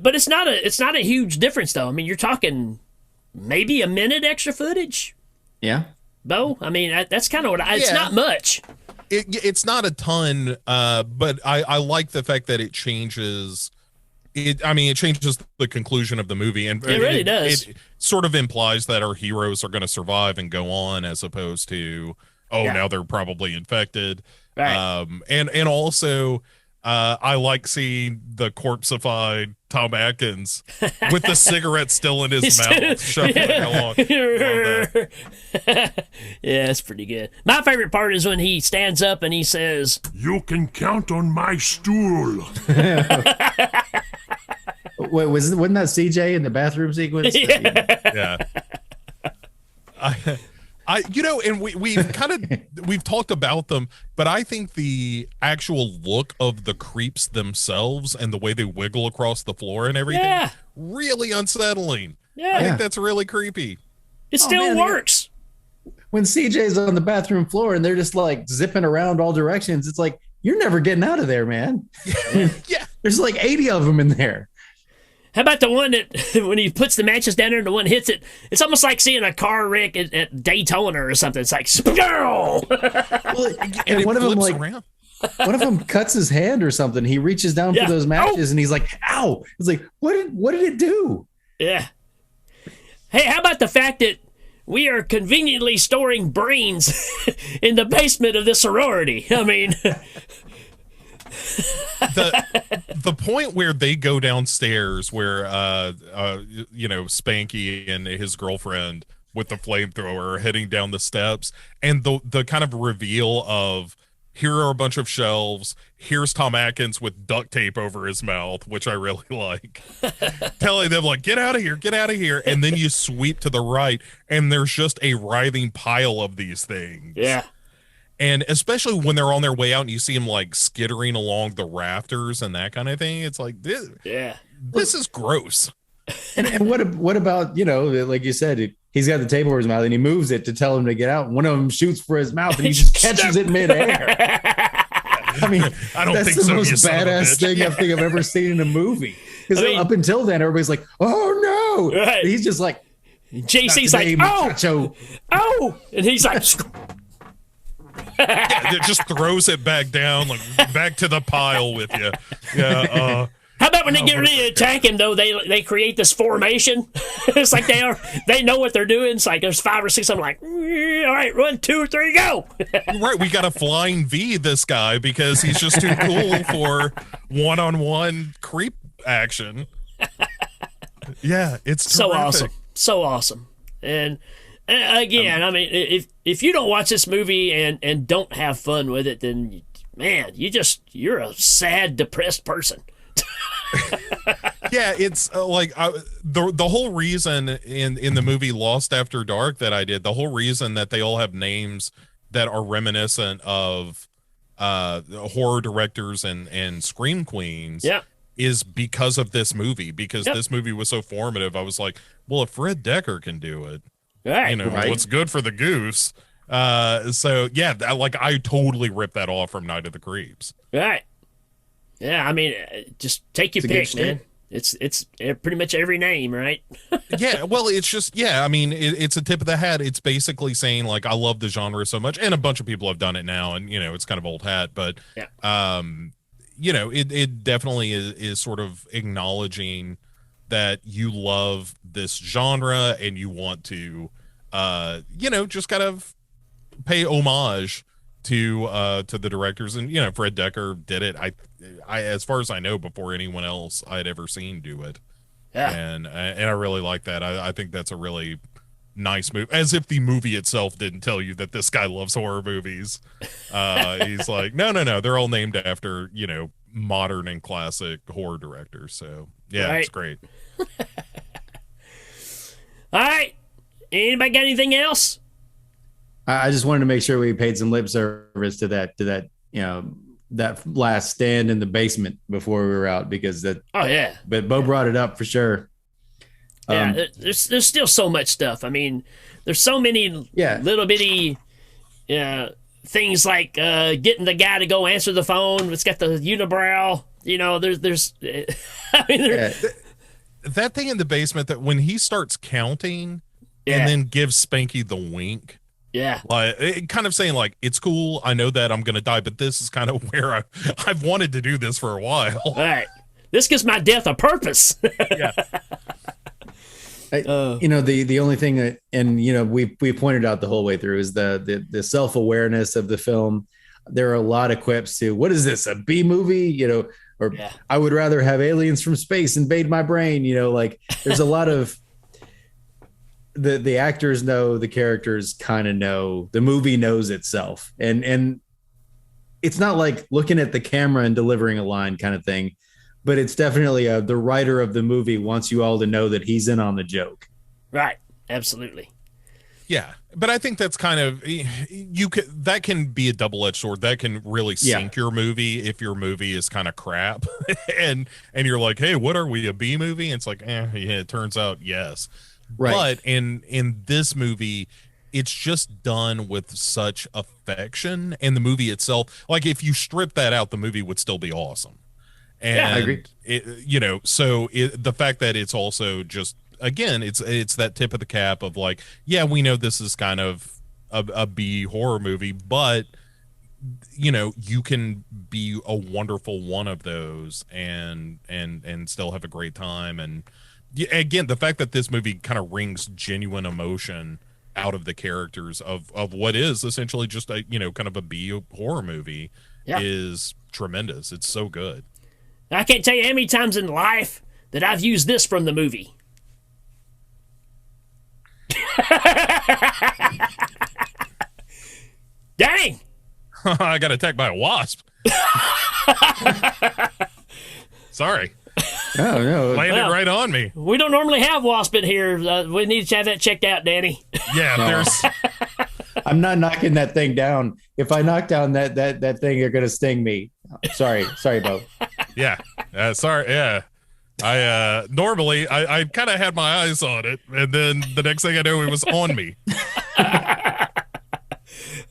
But
it's not a huge difference, though. I mean, you're talking maybe a minute extra footage.
Yeah,
Bo. I mean, that's kind of what it's not much.
It's not a ton, but I like the fact that it changes it changes the conclusion of the movie, and
it really does.
It sort of implies that our heroes are going to survive and go on, as opposed to, now they're probably infected.
Right.
And also, I like seeing the corpseified Tom Atkins with the cigarette still in his mouth, shuffling along.
Yeah, it's pretty good. My favorite part is when he stands up and he says,
"You can count on my stool."
Wait, wasn't that CJ in the bathroom sequence?
Yeah. And we've talked about them, but I think the actual look of the creeps themselves and the way they wiggle across the floor and everything, really unsettling.
Yeah.
I think that's really creepy.
It still works.
When CJ's on the bathroom floor and they're just like zipping around all directions, it's like, you're never getting out of there, man.
Yeah.
There's like 80 of them in there.
How about the one that when he puts the matches down there and the one hits it? It's almost like seeing a car wreck at Daytona or something. It's like,
well, and one of them one of them cuts his hand or something. He reaches down for those matches and he's like, ow. It's like, what did it do?
Yeah. Hey, how about the fact that we are conveniently storing brains in the basement of the sorority? I mean,
the point where they go downstairs, where Spanky and his girlfriend with the flamethrower are heading down the steps, and the kind of reveal of, here are a bunch of shelves, here's Tom Atkins with duct tape over his mouth, which I really like, telling them like, get out of here, and then you sweep to the right and there's just a writhing pile of these things.
Yeah.
And especially when they're on their way out and you see them like skittering along the rafters and that kind of thing, it's like, this is gross.
And what about, like you said, he's got the tape over his mouth and he moves it to tell him to get out. One of them shoots for his mouth and he just catches it midair. I mean,
I don't think
that's the
so,
most
you son of a
badass
bitch.
thing I think I've ever seen in a movie. Because up until then, everybody's like, oh no.
Right.
He's just like,
JC's like, oh, and he's like,
it just throws it back down, like back to the pile with you. Yeah.
How about when they get ready to attack him, though, they create this formation? It's like they know what they're doing. It's like there's 5 or 6 of them like, all right, 1, 2, 3, go.
Right, we got a flying V this guy because he's just too cool for one-on-one creep action. Yeah, it's terrific.
So awesome. And again, I mean, if you don't watch this movie and don't have fun with it, then, man, you're a sad, depressed person.
Yeah, it's the whole reason in the movie Lost After Dark that I did, the whole reason that they all have names that are reminiscent of horror directors and scream queens is because of this movie, because this movie was so formative. I was like, well, if Fred Decker can do it, what's good for the goose. So yeah, I totally ripped that off from Night of the Creeps.
Right. Yeah, I mean, just take your pick, man. It's pretty much every name, right?
Yeah, well, it's just, I mean, it's a tip of the hat. It's basically saying, like, I love the genre so much, and a bunch of people have done it now, and, it's kind of old hat, but, it definitely is sort of acknowledging that you love this genre, and you want to, just kind of pay homage to the directors, and Fred Decker did it. I as far as I know, before anyone else I had ever seen do it. Yeah, and I really like that. I think that's a really nice move. As if the movie itself didn't tell you that this guy loves horror movies. He's like, no, they're all named after modern and classic horror directors. So yeah, It's great.
All right, anybody got anything else?
I just wanted to make sure we paid some lip service to that, that last stand in the basement before we were out, because that. Oh yeah. But Bo brought it up for sure.
Yeah, there's still so much stuff. I mean, there's so many little bitty things like getting the guy to go answer the phone. It's got the unibrow. There's. I mean,
that thing in the basement that when he starts counting and then gives Spanky the wink.
Yeah,
like kind of saying like, it's cool. I know that I'm gonna die, but this is kind of where I've wanted to do this for a while.
All right. This gives my death a purpose.
Yeah.
The only thing that, and we pointed out the whole way through, is the self-awareness of the film. There are a lot of quips to, what is this, a B movie? Or I would rather have aliens from space invade my brain. Like there's a lot of the actors know, the characters kind of know, the movie knows itself. And it's not like looking at the camera and delivering a line kind of thing, but it's definitely the writer of the movie wants you all to know that he's in on the joke.
Right. Absolutely.
Yeah. But I think that's kind of, that can be a double-edged sword. That can really sink your movie if your movie is kind of crap. and you're like, hey, what are we, a B movie? And it's like, it turns out yes. Right. But in this movie, it's just done with such affection, and the movie itself, like if you strip that out, the movie would still be awesome. And
I agree.
The fact that it's also just, again, it's that tip of the cap of like, yeah, we know this is kind of a B horror movie, but you can be a wonderful one of those and still have a great time. And again, the fact that this movie kind of wrings genuine emotion out of the characters of what is essentially just a kind of a B horror movie is tremendous. It's so good.
I can't tell you how many times in life that I've used this from the movie. Dang!
I got attacked by a wasp. Sorry.
Oh, no.
Landed right on me.
We don't normally have wasp in here. We need to have that checked out, Danny.
Yeah, there's...
I'm not knocking that thing down. If I knock down that thing, you're going to sting me. Sorry, Bo.
Yeah. Sorry. Yeah. I normally I kind of had my eyes on it, and then the next thing I knew, it was on me.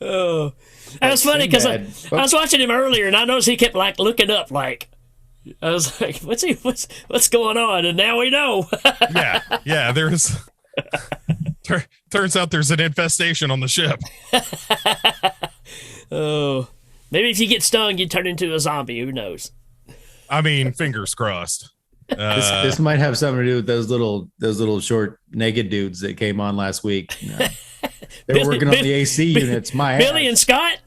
Oh, that was funny because I was watching him earlier, and I noticed he kept like looking up, like I was like, "What's going on?" And now we know.
yeah. There's turns out there's an infestation on the ship.
Oh, maybe if you get stung, you turn into a zombie. Who knows?
I mean, fingers crossed.
This might have something to do with those little short naked dudes that came on last week. They were working on the AC units.
Billy and Scott.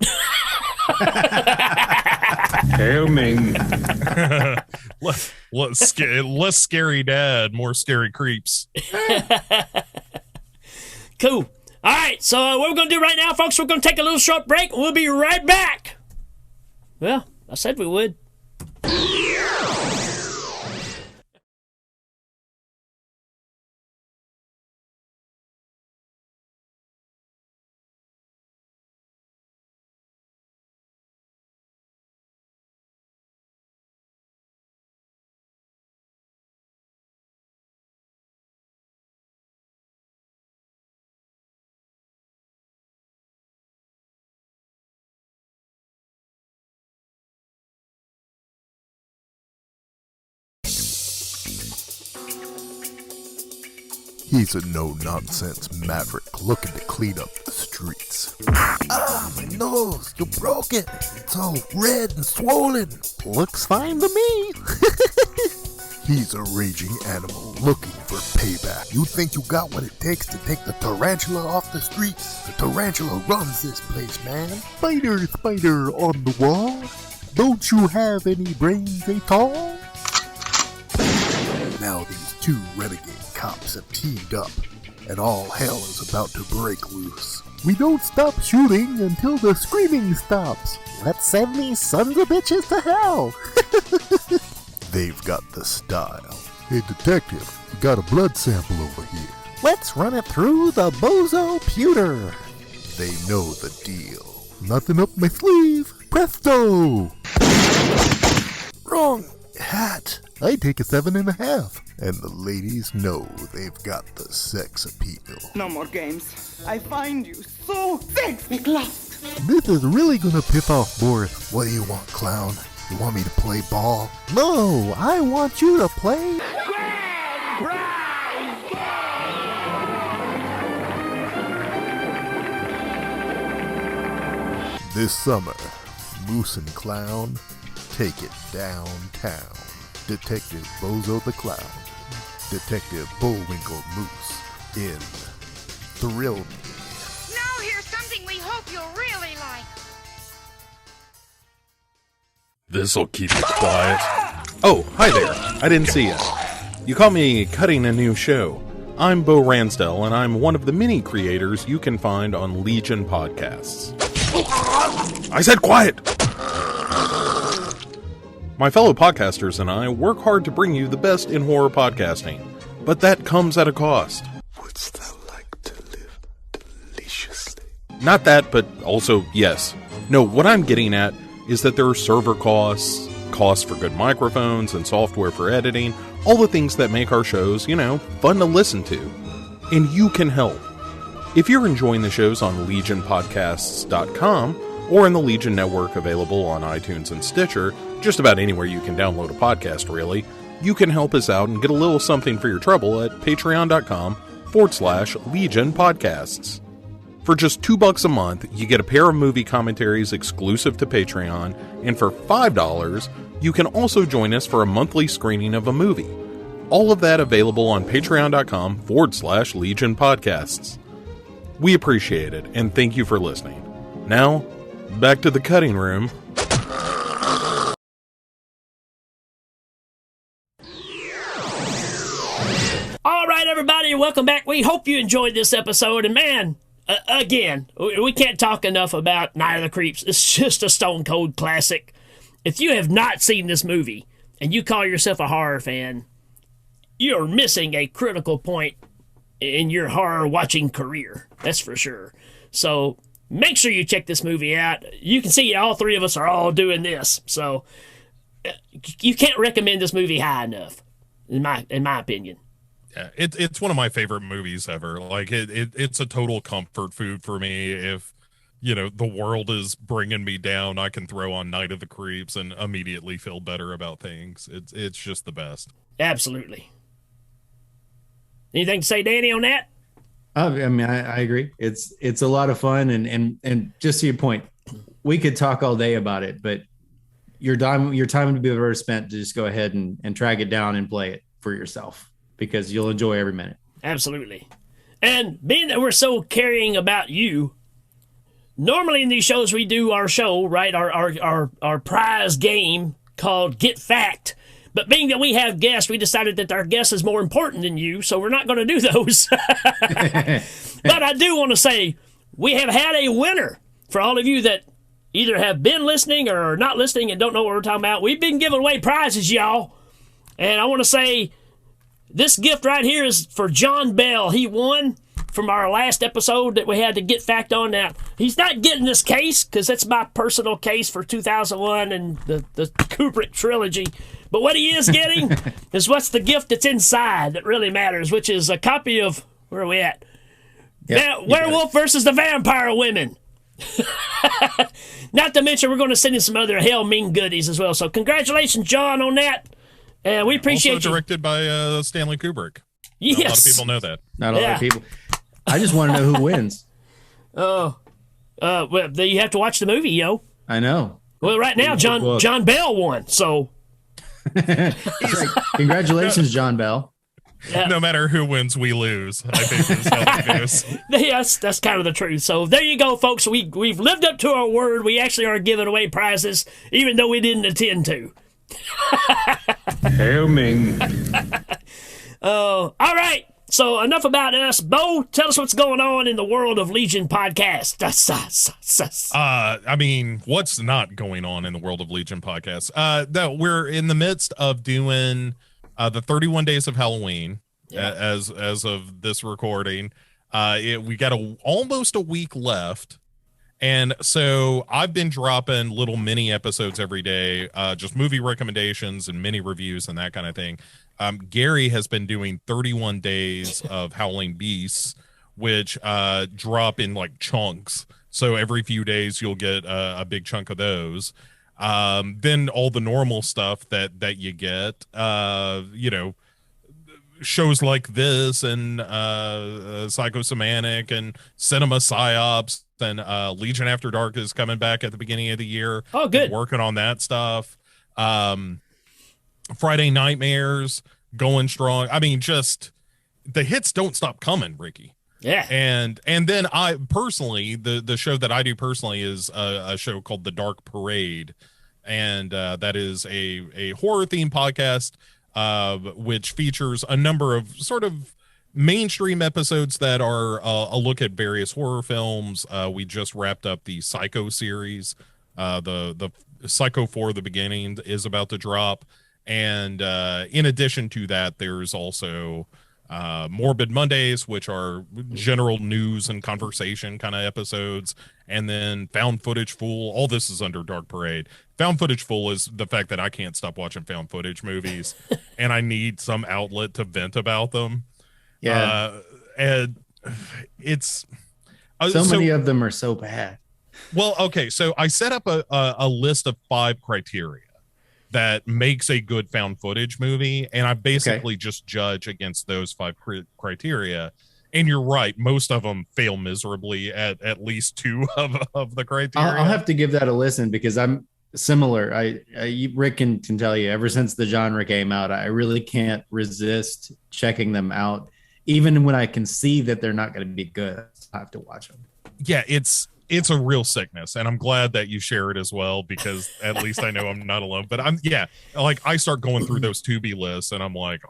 Hail Ming.
less scary dad, more scary creeps.
Cool. All right, so what we're going to do right now, folks, we're going to take a little short break. We'll be right back. Well, I said we would.
He's a no-nonsense maverick looking to clean up the streets.
Ah, my nose, you broke it. It's all red and swollen. Looks fine to me.
He's a raging animal looking for payback.
You think you got what it takes to take the tarantula off the streets? The tarantula runs this place, man.
Spider on the wall. Don't you have any brains at all? Now these two renegade cops have teamed up, and all hell is about to break loose.
We don't stop shooting until the screaming stops. Let's send these sons of bitches to hell.
They've got the style. Hey, detective, we got a blood sample over here.
Let's run it through the bozo pewter.
They know the deal.
Nothing up my sleeve. Presto!
Wrong hat.
I take a 7.5.
And the ladies know they've got the sex appeal.
No more games. I find you so sex lost.
This is really gonna piss off Boris.
What do you want, clown? You want me to play ball?
No, I want you to play...
This summer, Moose and Clown take it downtown. Detective Bozo the Clown, Detective Bullwinkle Moose in Thrill Me.
Now here's something we hope you'll really like.
This'll keep it quiet.
Oh, hi there. I didn't see you. You caught me cutting a new show. I'm Bo Ransdell, and I'm one of the many creators you can find on Legion Podcasts. I said quiet! My fellow podcasters and I work hard to bring you the best in horror podcasting, but that comes at a cost.
Wouldst thou like to live deliciously?
Not that, but also yes. No, what I'm getting at is that there are server costs, costs for good microphones and software for editing, all the things that make our shows, fun to listen to. And you can help. If you're enjoying the shows on legionpodcasts.com or in the Legion Network available on iTunes and Stitcher, just about anywhere you can download a podcast, really, you can help us out and get a little something for your trouble at patreon.com/Legion Podcasts. For just $2 a month, you get a pair of movie commentaries exclusive to Patreon, and for $5, you can also join us for a monthly screening of a movie. All of that available on patreon.com/Legion Podcasts. We appreciate it, and thank you for listening. Now, back to the cutting room.
All right, everybody, welcome back. We hope you enjoyed this episode. And man, again, we can't talk enough about Night of the Creeps. It's just a stone cold classic. If you have not seen this movie and you call yourself a horror fan, you're missing a critical point in your horror watching career. That's for sure. So make sure you check this movie out. You can see all three of us are all doing this. So you can't recommend this movie high enough, in my opinion.
Yeah, it's one of my favorite movies ever. Like it's a total comfort food for me. If the world is bringing me down, I can throw on Night of the Creeps and immediately feel better about things. It's just the best.
Absolutely. Anything to say, Danny, on that?
I agree. It's a lot of fun, and just to your point, we could talk all day about it, but your time would be better spent to just go ahead and track it down and play it for yourself, because you'll enjoy every minute.
Absolutely. And being that we're so caring about you, normally in these shows we do our show, right? Our prize game called Get Fact. But being that we have guests, we decided that our guest is more important than you, so we're not going to do those. But I do want to say we have had a winner. For all of you that either have been listening or are not listening and don't know what we're talking about, we've been giving away prizes, y'all. And I want to say this gift right here is for John Bell. He won from our last episode that we had to Get Fact on. Now, he's not getting this case because that's my personal case for 2001 and the Kubrick trilogy. But what he is getting is what's the gift that's inside that really matters, which is a copy of, where are we at? Werewolf versus the Vampire Women. Not to mention we're going to send in some other Hell Ming goodies as well. So congratulations, John, on that. We appreciate
also directed by Stanley Kubrick.
Yes.
A lot of people know that.
Not a lot of people. I just want to know who wins.
Well, you have to watch the movie, yo.
I know.
Well, right now, John Bell won, so.
Congratulations, John Bell.
Yeah.
No matter who wins, we lose. I think is how it goes.
Yes, that's kind of the truth. So there you go, folks. We've lived up to our word. We actually are giving away prizes, even though we didn't intend to.
Hail Ming.
All right. So enough about us. Bo, tell us what's going on in the world of Legion Podcast.
What's not going on in the world of Legion Podcast? No, we're in the midst of doing the 31 Days of Halloween. As of this recording. We got almost a week left. And so I've been dropping little mini episodes every day, just movie recommendations and mini reviews and that kind of thing. Gary has been doing 31 Days of Howling Beasts, which drop in like chunks. So every few days you'll get a big chunk of those. Then all the normal stuff that you get, shows like this and Psychosomatic and Cinema Psyops and Legion After Dark is coming back at the beginning of the year.
Oh, good.
Working on that stuff. Friday Nightmares going strong. I mean, just the hits don't stop coming, Ricky.
Yeah.
And then I personally, the show that I do personally is a show called The Dark Parade. And that is a horror themed podcast, which features a number of sort of mainstream episodes that are a look at various horror films. We just wrapped up the Psycho series. The Psycho 4, The Beginning, is about to drop. And in addition to that, there's also Morbid Mondays, which are general news and conversation kind of episodes, and then Found Footage Fool. All this is under Dark Parade. Found Footage Fool is the fact that I can't stop watching found footage movies and I need some outlet to vent about them. And it's
so many of them are so bad.
Well, okay, so I set up a list of 5 criteria that makes a good found footage movie, and I basically just judge against those 5 criteria. And you're right, most of them fail miserably at least 2 of the criteria.
I'll have to give that a listen because I'm similar. Rick can tell you, ever since the genre came out, I really can't resist checking them out, even when I can see that they're not going to be good. I have to watch them.
Yeah, it's a real sickness, and I'm glad that you share it as well, because at least I know I'm not alone. But I start going through those Tubi lists and I'm like,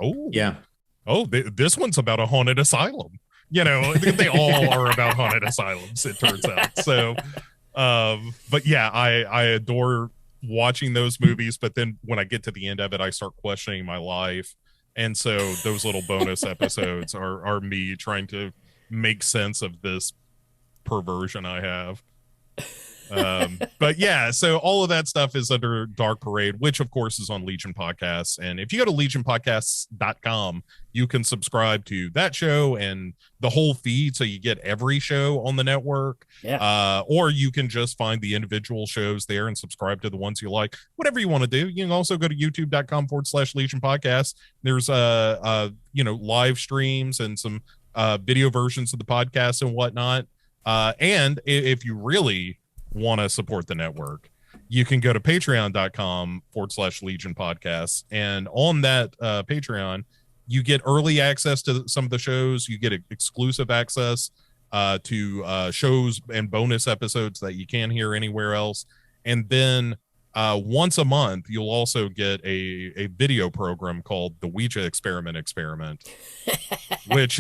this one's about a haunted asylum. You know, they all are about haunted asylums, it turns out. So but yeah, I adore watching those movies, but then when I get to the end of it, I start questioning my life. And so those little bonus episodes are me trying to make sense of this perversion I have. But yeah, so all of that stuff is under Dark Parade, which of course is on Legion Podcasts. And if you go to legionpodcasts.com, you can subscribe to that show and the whole feed, so you get every show on the network. Or you can just find the individual shows there and subscribe to the ones you like. Whatever you want to do. You can also go to youtube.com/Legion Podcasts. There's live streams and some video versions of the podcast and whatnot. And if you really want to support the network, you can go to patreon.com/Legion Podcasts. And on that Patreon, you get early access to some of the shows. You get exclusive access to shows and bonus episodes that you can't hear anywhere else. And then once a month, you'll also get a video program called the Ouija Experiment, which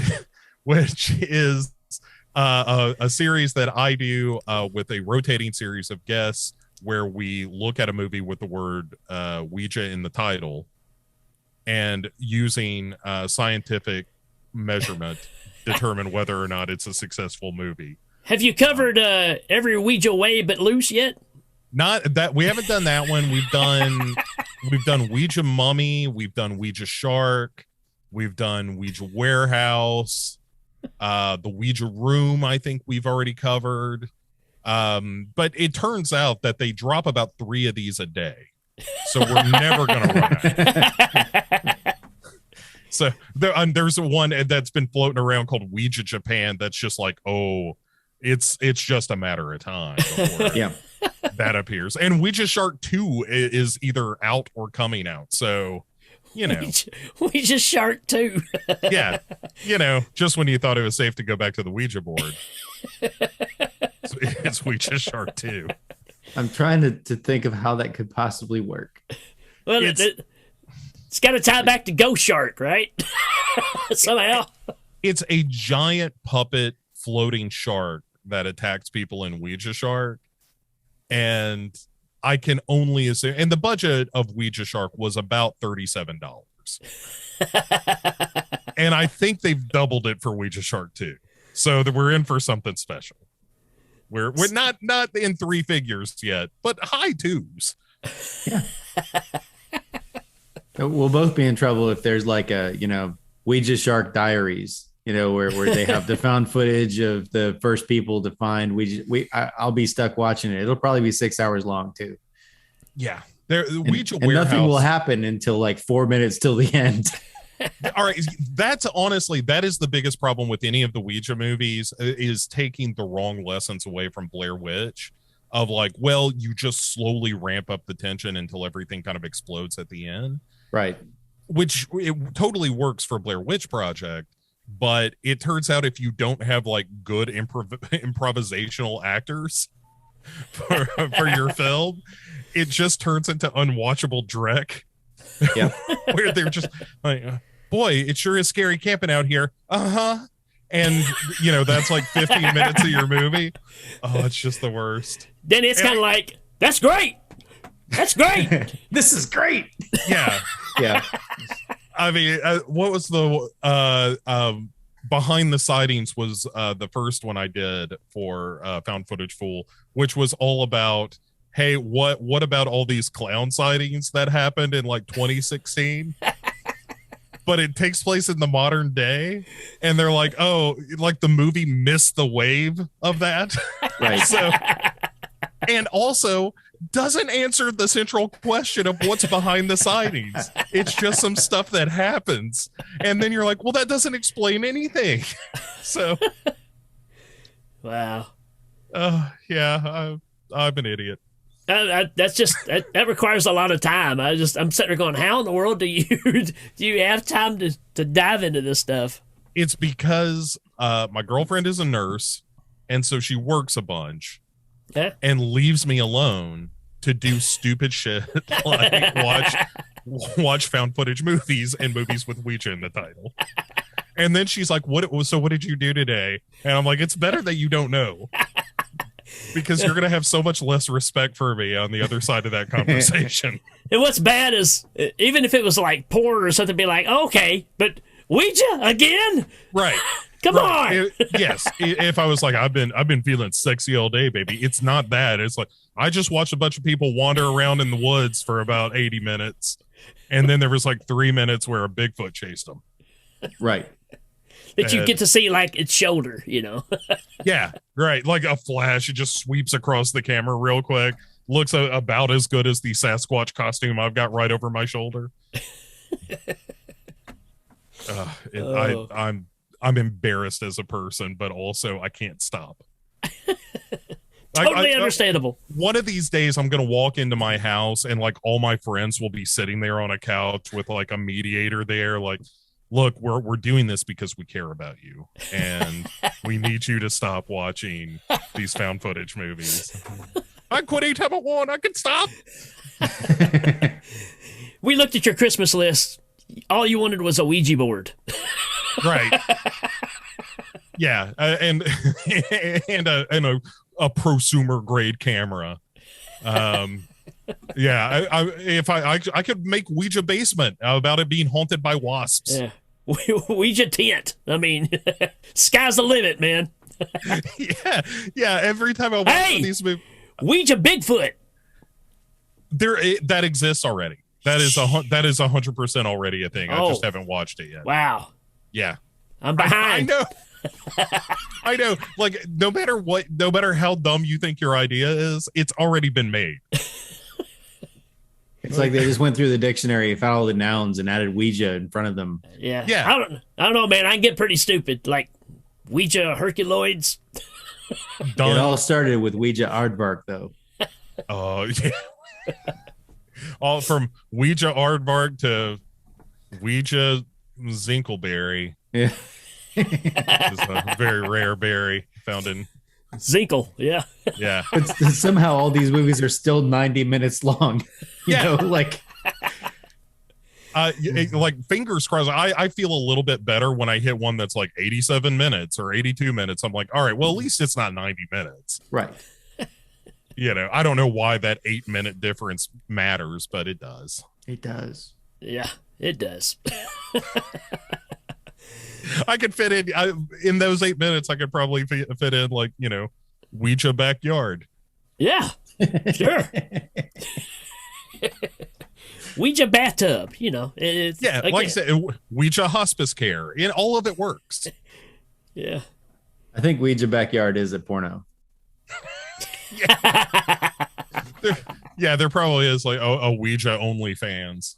is a series that I do with a rotating series of guests, where we look at a movie with the word Ouija in the title, and using scientific measurement determine whether or not it's a successful movie.
Have you covered every Ouija way but loose yet?
Not that we haven't done that one. We've done Ouija Mummy, we've done Ouija Shark, we've done Ouija Warehouse. The Ouija Room, I think we've already covered. But it turns out that they drop about 3 of these a day, so we're never gonna run out. So there's one that's been floating around called Ouija Japan that's just like, it's just a matter of time before that appears. And Ouija Shark 2 is either out or coming out, so
Ouija Shark 2.
Yeah, just when you thought it was safe to go back to the Ouija board, it's Ouija Shark 2.
I'm trying to think of how that could possibly work.
Well, it's got to tie back to Ghost Shark, right? Somehow.
It's a giant puppet floating shark that attacks people in Ouija Shark. And I can only assume, and the budget of Ouija Shark was about $37. And I think they've doubled it for Ouija Shark 2. So that we're in for something special. We're not in 3 figures yet, but high 2s.
Yeah. We'll both be in trouble if there's like a, Ouija Shark Diaries, where they have the found footage of the first people to find Ouija. I'll be stuck watching it. It'll probably be 6 hours long too.
Yeah. Ouija
and nothing will happen until like 4 minutes till the end.
All right. That is the biggest problem with any of the Ouija movies, is taking the wrong lessons away from Blair Witch, of like, well, you just slowly ramp up the tension until everything kind of explodes at the end.
Right.
Which it totally works for Blair Witch Project, but it turns out if you don't have like good improvisational actors for your film, it just turns into unwatchable dreck.
Yeah.
Where they're just like, boy, it sure is scary camping out here. And that's like 15 minutes of your movie. Oh, it's just the worst.
Then it's kind of like, that's great. That's great.
This is great.
Yeah.
Yeah.
I mean, what was the Behind the Sightings was the first one I did for Found Footage Fool, which was all about, hey, what about all these clown sightings that happened in like 2016? But it takes place in the modern day, and they're like, oh, like the movie missed the wave of that.
Right.
So, and also doesn't answer the central question of what's behind the sightings. It's just some stuff that happens. And then you're like, well, that doesn't explain anything. So,
wow.
Yeah, I'm an idiot.
That's just that requires a lot of time. I'm sitting there going, how in the world do you have time to dive into this stuff?
It's because my girlfriend is a nurse, and so she works a bunch.
Yeah.
And leaves me alone to do stupid shit like watch found footage movies and movies with Ouija in the title. And then she's like, what did you do today? And I'm like, it's better that you don't know, because you're gonna have so much less respect for me on the other side of that conversation.
And what's bad is, even if it was like porn or something, be like, okay, but Ouija again?
Right.
Come on.
Yes. If I was like, I've been feeling sexy all day, baby. It's not that. It's like, I just watched a bunch of people wander around in the woods for about 80 minutes. And then there was like 3 minutes where a Bigfoot chased them.
Right.
That you get to see like its shoulder,
Yeah. Right. Like a flash. It just sweeps across the camera real quick. Looks about as good as the Sasquatch costume I've got right over my shoulder. I'm embarrassed as a person, but also I can't stop.
Totally understandable.
One of these days I'm going to walk into my house and like all my friends will be sitting there on a couch with like a mediator there. Like, look, we're doing this because we care about you, and we need you to stop watching these found footage movies. I quit anytime I want. I can stop.
We looked at your Christmas list. All you wanted was a Ouija board.
Right. Yeah, and a prosumer grade camera. Yeah, if I could make Ouija basement about it being haunted by wasps.
Yeah. Ouija tent. I mean, sky's the limit, man.
Yeah. Every time I watch these movies,
Ouija Bigfoot.
That exists already. That is 100% already a thing. I just haven't watched it yet.
Wow.
Yeah.
I'm behind.
I know. I know. Like, no matter how dumb you think your idea is, it's already been made.
It's like they just went through the dictionary, found all the nouns, and added Ouija in front of them.
Yeah.
Yeah.
I don't know, man. I can get pretty stupid. Like Ouija Herculoids.
It all started with Ouija Aardvark, though.
Oh, yeah. All from Ouija Aardvark to Ouija Zinkleberry.
Yeah.
It's a very rare berry found in
Zinkel. Yeah.
Yeah.
But somehow all these movies are still 90 minutes long. You know, like.
Like, fingers crossed. I feel a little bit better when I hit one that's like 87 minutes or 82 minutes. I'm like, all right, well, at least it's not 90 minutes.
Right.
I don't know why that 8-minute difference matters, but it does.
It does.
Yeah, it does.
I could fit in those 8 minutes. I could probably fit in like, Ouija backyard.
Yeah, sure. Ouija bathtub, It's,
yeah,
again.
like I said, Ouija hospice care. All of it works.
Yeah.
I think Ouija backyard is a porno.
There probably is like a Ouija OnlyFans.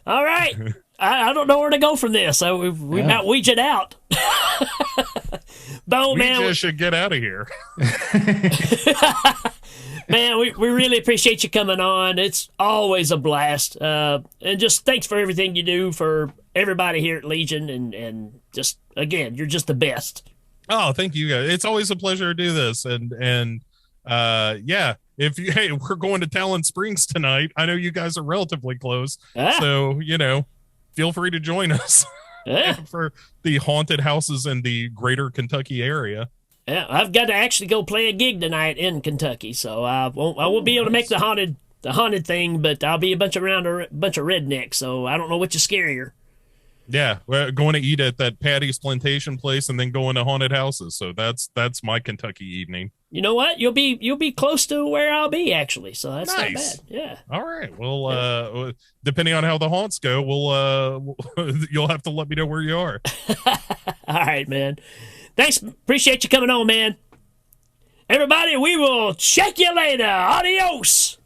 All right. I don't know where to go from this. So we about Ouija'd out. Bo, man.
We should get out of here.
Man, we really appreciate you coming on. It's always a blast. And just thanks for everything you do for everybody here at Legion. And just, again, you're just the best.
Oh, thank you guys. It's always a pleasure to do this. And yeah, hey, we're going to Talent Springs tonight. I know you guys are relatively close. So, feel free to join us for the haunted houses in the greater Kentucky area.
Yeah, I've got to actually go play a gig tonight in Kentucky, so I won't be able to make the haunted thing, but I'll be around a bunch of rednecks, so I don't know which is scarier.
Yeah, we're going to eat at that Patty's Plantation place and then going to haunted houses. So that's my Kentucky evening.
You know what? You'll be close to where I'll be actually. So that's
nice.
Not bad. Yeah.
All right. Well, depending on how the haunts go, you'll have to let me know where you are.
All right, man. Thanks. Appreciate you coming on, man. Everybody, we will check you later. Adios.